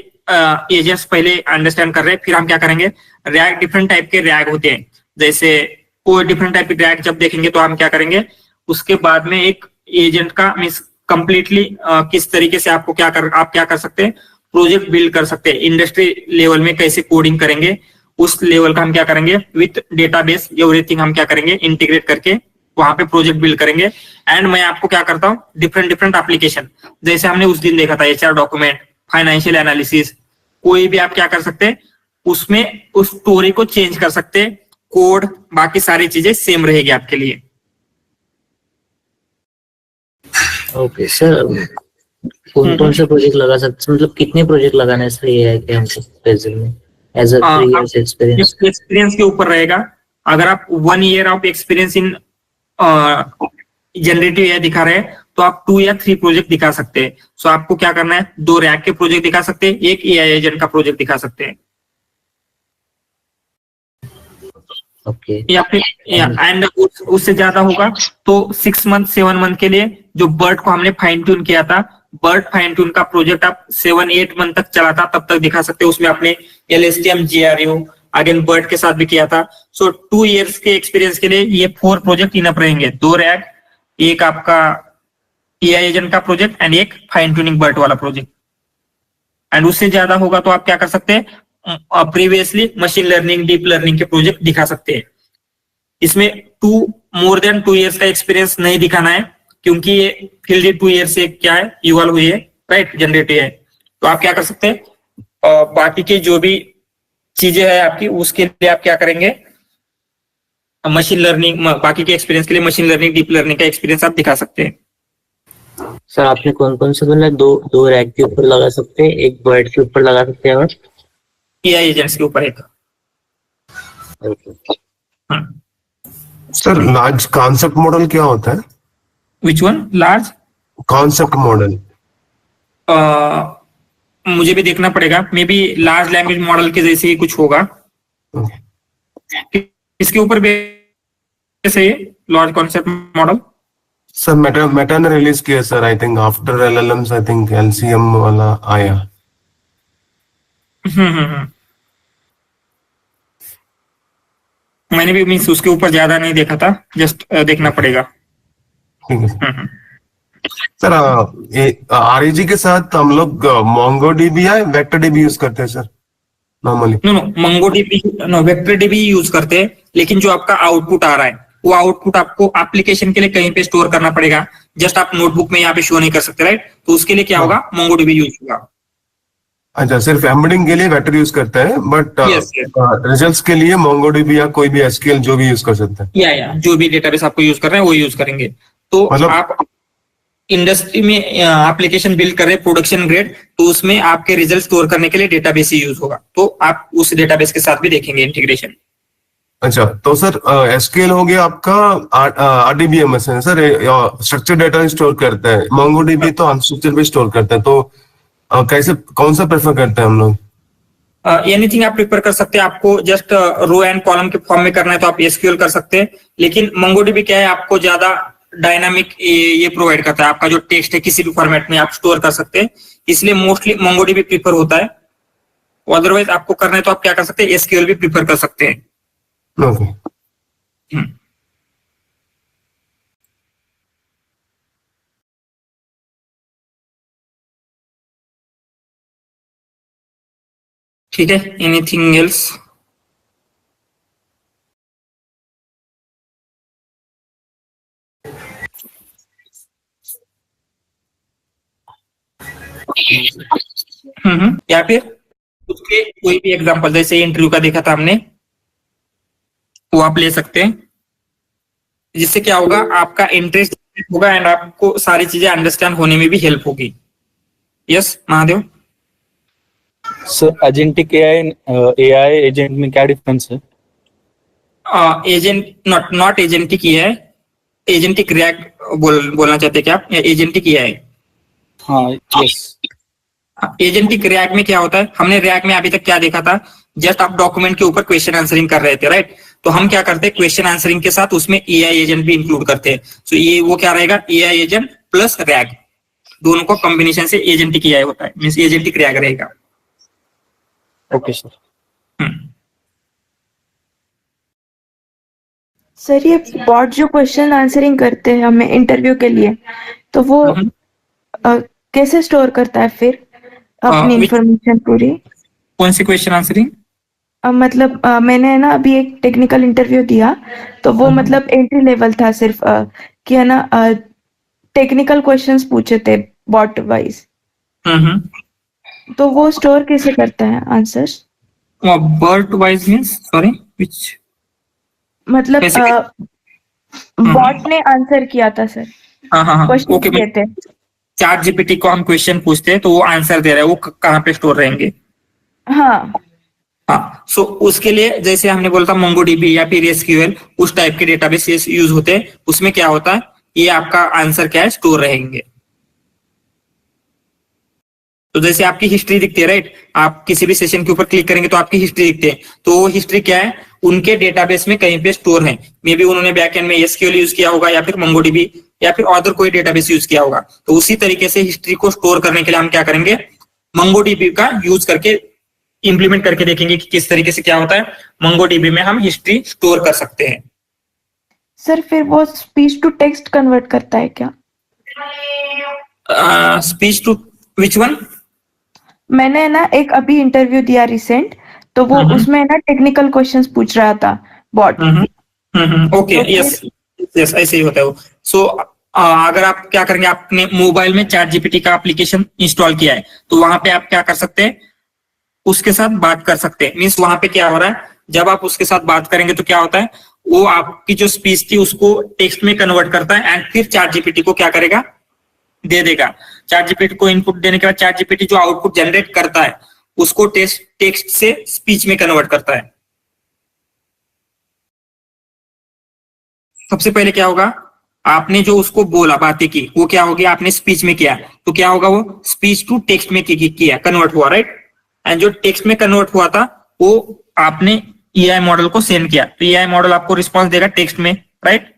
एजेंट्स पहले अंडरस्टैंड कर रहे हैं, फिर हम क्या करेंगे, रैग डिफरेंट टाइप के रैग होते हैं, जैसे कोई डिफरेंट टाइप के रैग जब देखेंगे तो हम क्या करेंगे, उसके बाद में एक एजेंट का मीन्स कंप्लीटली किस तरीके से आप क्या कर सकते हैं, प्रोजेक्ट बिल्ड कर सकते हैं, इंडस्ट्री लेवल में कैसे कोडिंग करेंगे, उस लेवल का हम क्या करेंगे, विथ डेटाबेस एवरीथिंग हम क्या करेंगे, इंटीग्रेट करके वहां पे प्रोजेक्ट बिल्ड करेंगे। एंड मैं आपको क्या करता हूँ, डिफरेंट एप्लीकेशन, जैसे हमने उस दिन देखा था एचआर डॉक्यूमेंट, फाइनेंशियल एनालिसिस, कोई भी आप क्या कर सकते हैं, उसमें उस स्टोरी को चेंज कर सकते हैं, कोड बाकी सारी चीजें सेम रहेगी आपके लिए। ओके सर, कौन कौन से प्रोजेक्ट लगा सकते, मतलब कितने प्रोजेक्ट लगाना है सर ये है कि हमको प्रेजेंट में as a 3 years experience? Experience के ऊपर रहेगा। अगर आप 1 year of experience in generative AI दिखा रहे हैं तो आप 2 या 3 प्रोजेक्ट दिखा सकते हैं। सो आपको क्या करना है, 2 रैग के प्रोजेक्ट दिखा सकते हैं, एक एआई एजेंट का प्रोजेक्ट दिखा सकते हैं। ओके, या फिर एंड उससे ज्यादा होगा तो 6 मंथ 7 मंथ के लिए जो बर्ड को हमने फाइन ट्यून किया था, बर्ड फाइन ट्यून का प्रोजेक्ट आप 7-8 मंथ तक चला था, तब तक दिखा सकते हैं। उसमें आपने LSTM GRU अगेन बर्ड के साथ भी किया था। सो 2 इयर्स के एक्सपीरियंस के लिए ये 4 प्रोजेक्ट इनफ रहेंगे, 2 रैग, एक आपका एआई एजेंट का प्रोजेक्ट एंड एक फाइन ट्यूनिंग बर्ड वाला प्रोजेक्ट। एंड उससे ज्यादा होगा तो आप क्या कर सकते हैं, previously machine learning deep learning के प्रोजेक्ट दिखा सकते हैं। इसमें मोर देन 2 इयर्स का एक्सपीरियंस नहीं दिखाना है, क्योंकि ये फील्ड 2 ईयर से क्या है इवॉल्व हुई है, राइट, जनरेट हुई है। तो आप क्या कर सकते हैं, बाकी के जो भी चीजें है आपकी, उसके लिए आप क्या करेंगे, मशीन लर्निंग, बाकी के एक्सपीरियंस के लिए मशीन लर्निंग, डीप लर्निंग का एक्सपीरियंस आप दिखा सकते हैं। सर आपने कौन कौन से बोला? दो रैक के ऊपर लगा सकते हैं, एक बर्ड के ऊपर लगा सकते हैं, और एआई एजेंट्स के ऊपर एक। सर लार्ज कॉन्सेप्ट मॉडल क्या होता है? Which one? Large concept model. मुझे भी देखना पड़ेगा, may be large language model के जैसे ही कुछ होगा। इसके ऊपर बेस है large concept model. Sir Meta ने रिलीज किया sir, I think after LLMs, I think LCM वाला आया। मैंने भी मीन्स उसके ऊपर ज्यादा नहीं देखा था, जस्ट देखना पड़ेगा। ठीक है सर। आरईजी के साथ हम लोग मोंगोडीबी या वेक्टरडीबी यूज करते हैं सर नॉर्मली? नो मंगोडीबी, वेक्टरडीबी यूज करते हैं, लेकिन जो आपका आउटपुट आ रहा है वो आउटपुट आपको एप्लीकेशन के लिए कहीं पे स्टोर करना पड़ेगा, जस्ट आप नोटबुक में यहाँ पे शो नहीं कर सकते, राइट। तो उसके लिए क्या होगा, मोंगोडीबी यूज होगा। अच्छा, सिर्फ एम्बेडिंग के लिए वेक्टर यूज करते हैं, बट रिजल्ट्स के लिए मोंगोडीबी या कोई भी एसक्यूएल जो भी यूज कर सकते हैं। या जो भी डेटाबेस आपको यूज कर रहे हैं वो यूज करेंगे। तो मतलब आप इंडस्ट्री में एप्लीकेशन बिल्ड कर रहे हैं प्रोडक्शन ग्रेड, तो उसमें आपके रिजल्ट स्टोर करने के लिए डेटाबेस ही यूज होगा, तो आप उस डेटाबेस के साथ भी देखेंगे इंटीग्रेशन। अच्छा, तो सर एसक्यूएल हो गया आपका, आरडीबीएमएस है सर, स्ट्रक्चर डेटा स्टोर करता है। मोंगोडीबी तो अनस्ट्रक्चर भी स्टोर करता है, तो कैसे, कौन सा प्रेफर करते हैं हम लोग? एनीथिंग आप प्रिपेयर कर सकते हैं। आपको जस्ट रो एंड कॉलम के फॉर्म में करना है तो आप एसक्यूएल कर सकते हैं, लेकिन मंगोडीबी क्या है, आपको ज्यादा डायनामिक ये प्रोवाइड करता है। आपका जो टेक्स्ट है किसी भी फॉर्मेट में आप स्टोर कर सकते हैं, इसलिए मोस्टली मंगोडीबी प्रिफर होता है। अदरवाइज आपको करना है तो आप क्या कर सकते हैं, एसक्यूएल भी प्रिफर कर सकते हैं। ओके। ठीक है, एनीथिंग एल्स? या फिर उसके कोई भी एग्जांपल, जैसे इंटरव्यू का देखा था हमने, वो आप ले सकते हैं, जिससे क्या होगा, आपका इंटरेस्ट होगा एंड आपको सारी चीजें अंडरस्टैंड होने में भी हेल्प होगी। Yes Mahadev? Sir agentic AI agent में क्या डिफरेंस है? एजेंट नॉट एजेंटिक ये है, एजेंटिक रिएक्ट बोलना चाहते हैं क्या आप, एजेंटिक ये है? हाँ, यस। एजेंटिक रिएक्ट में क्या होता है, हमने रिएक्ट में अभी तक क्या देखा था, जस्ट आप डॉक्यूमेंट के ऊपर क्वेश्चन आंसरिंग कर रहे थे, राइट। तो हम क्या करते हैं, क्वेश्चन आंसरिंग के साथ उसमें एआई एजेंट भी इंक्लूड करते हैं। तो ये वो क्या रहेगा, एआई एजेंट प्लस रिएक्ट, दोनों को कॉम्बिनेशन से एजेंटिक एआई होता है, मींस एजेंटिक रिएक्ट रहेगा। Okay sir. सर ये बॉट जो क्वेश्चन आंसरिंग करते हैं हमें इंटरव्यू के लिए, तो वो कैसे स्टोर करता है फिर अपनी इंफॉर्मेशन पूरी? कौन सी क्वेश्चन आंसरिंग? मतलब मैंने ना अभी एक टेक्निकल इंटरव्यू दिया, तो वो मतलब एंट्री लेवल था सिर्फ, कि है ना टेक्निकल क्वेश्चंस पूछे थे बॉट वाइज। तो वो स्टोर कैसे करता है answers? Bot wise means, sorry which? मतलब बॉट ने आंसर किया था सर, हाँ, क्वेश्चन ओके। किए थे। चैट जीपीटी को हम क्वेश्चन पूछते हैं तो वो आंसर दे रहा है, वो कहाँ पे स्टोर रहेंगे? हाँ, सो उसके लिए जैसे हमने बोला था मोंगोडीबी या फिर एसक्यूएल, उस टाइप के डेटाबेस यूज होते हैं। उसमें क्या होता है, ये आपका आंसर क्या है, स्टोर रहेंगे। तो जैसे आपकी हिस्ट्री दिखती है, राइट, आप किसी भी सेशन के ऊपर क्लिक करेंगे तो आपकी हिस्ट्री दिखती है, तो वो हिस्ट्री क्या है, उनके डेटाबेस में कहीं पे स्टोर है। मे बी उन्होंने बैकएंड में एसक्यूएल यूज किया होगा, या फिर मंगोडीबी, या फिर अदर कोई डेटाबेस यूज किया होगा। तो उसी तरीके से हिस्ट्री को स्टोर करने के लिए हम क्या करेंगे, मंगोडीबी का यूज करके इंप्लीमेंट करके देखेंगे कि किस तरीके से क्या होता है, मंगोडीबी में हम हिस्ट्री स्टोर कर सकते हैं। सर फिर वो स्पीच टू टेक्स्ट कन्वर्ट करता है क्या? Speech to which one? मैंने ना एक अभी इंटरव्यू दिया रिसेंट, तो वो उसमें ना टेक्निकल क्वेश्चंस पूछ रहा था बॉट। ओके, यस ऐसे ही होता है वो। सो अगर आप क्या करेंगे, आपने मोबाइल में चैट जीपीटी का एप्लीकेशन इंस्टॉल किया है, तो वहां पे आप क्या कर सकते हैं, उसके साथ बात कर सकते हैं। मीन्स वहां पे क्या हो रहा है, जब आप उसके साथ बात करेंगे तो क्या होता है, वो आपकी जो स्पीच थी उसको टेक्स्ट में कन्वर्ट करता है एंड फिर चैट जीपीटी को क्या करेगा, दे देगा। चैट जीपीटी को इनपुट देने के बाद चैट जीपीटी जो आउटपुट जनरेट करता है उसको टेक्स्ट से स्पीच में कन्वर्ट करता है। सबसे पहले क्या होगा, आपने जो उसको बोला, बातें की, वो क्या होगी, आपने स्पीच में किया, तो क्या होगा, वो स्पीच टू टेक्स्ट में किया, कन्वर्ट हुआ, राइट। एंड जो टेक्स्ट में कन्वर्ट हुआ था वो आपने एआई मॉडल को सेंड किया, तो एआई मॉडल आपको रिस्पॉन्स देगा टेक्स्ट में, राइट।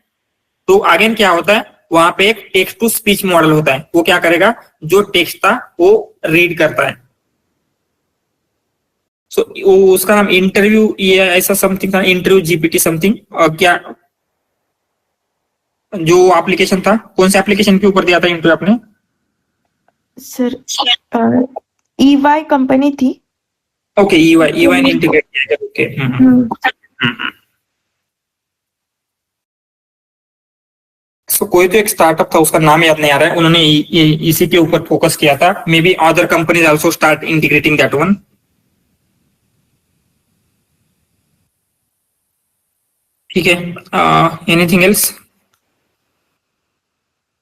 तो अगेन क्या होता है, वहां पे एक टेक्स्ट टू स्पीच मॉडल होता है, वो क्या करेगा, जो टेक्स्ट था वो रीड करता है। सो उसका नाम इंटरव्यू, ये ऐसा समथिंग था, इंटरव्यू जीपीटी समथिंग, क्या जो एप्लीकेशन था, कौन से एप्लीकेशन के ऊपर दिया था इंटरव्यू आपने? सर EY कंपनी थी। ओके, EY ने इंटीग्रेट किया, ओके। सो कोई तो एक स्टार्टअप था, उसका नाम याद नहीं आ रहा है, उन्होंने इसी के ऊपर फोकस किया था। May be other companies also start integrating that one. ठीक है, anything else?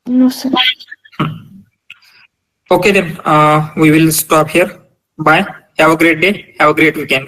No sir. Okay then, we will stop here. Bye. Have a great day. Have a great weekend.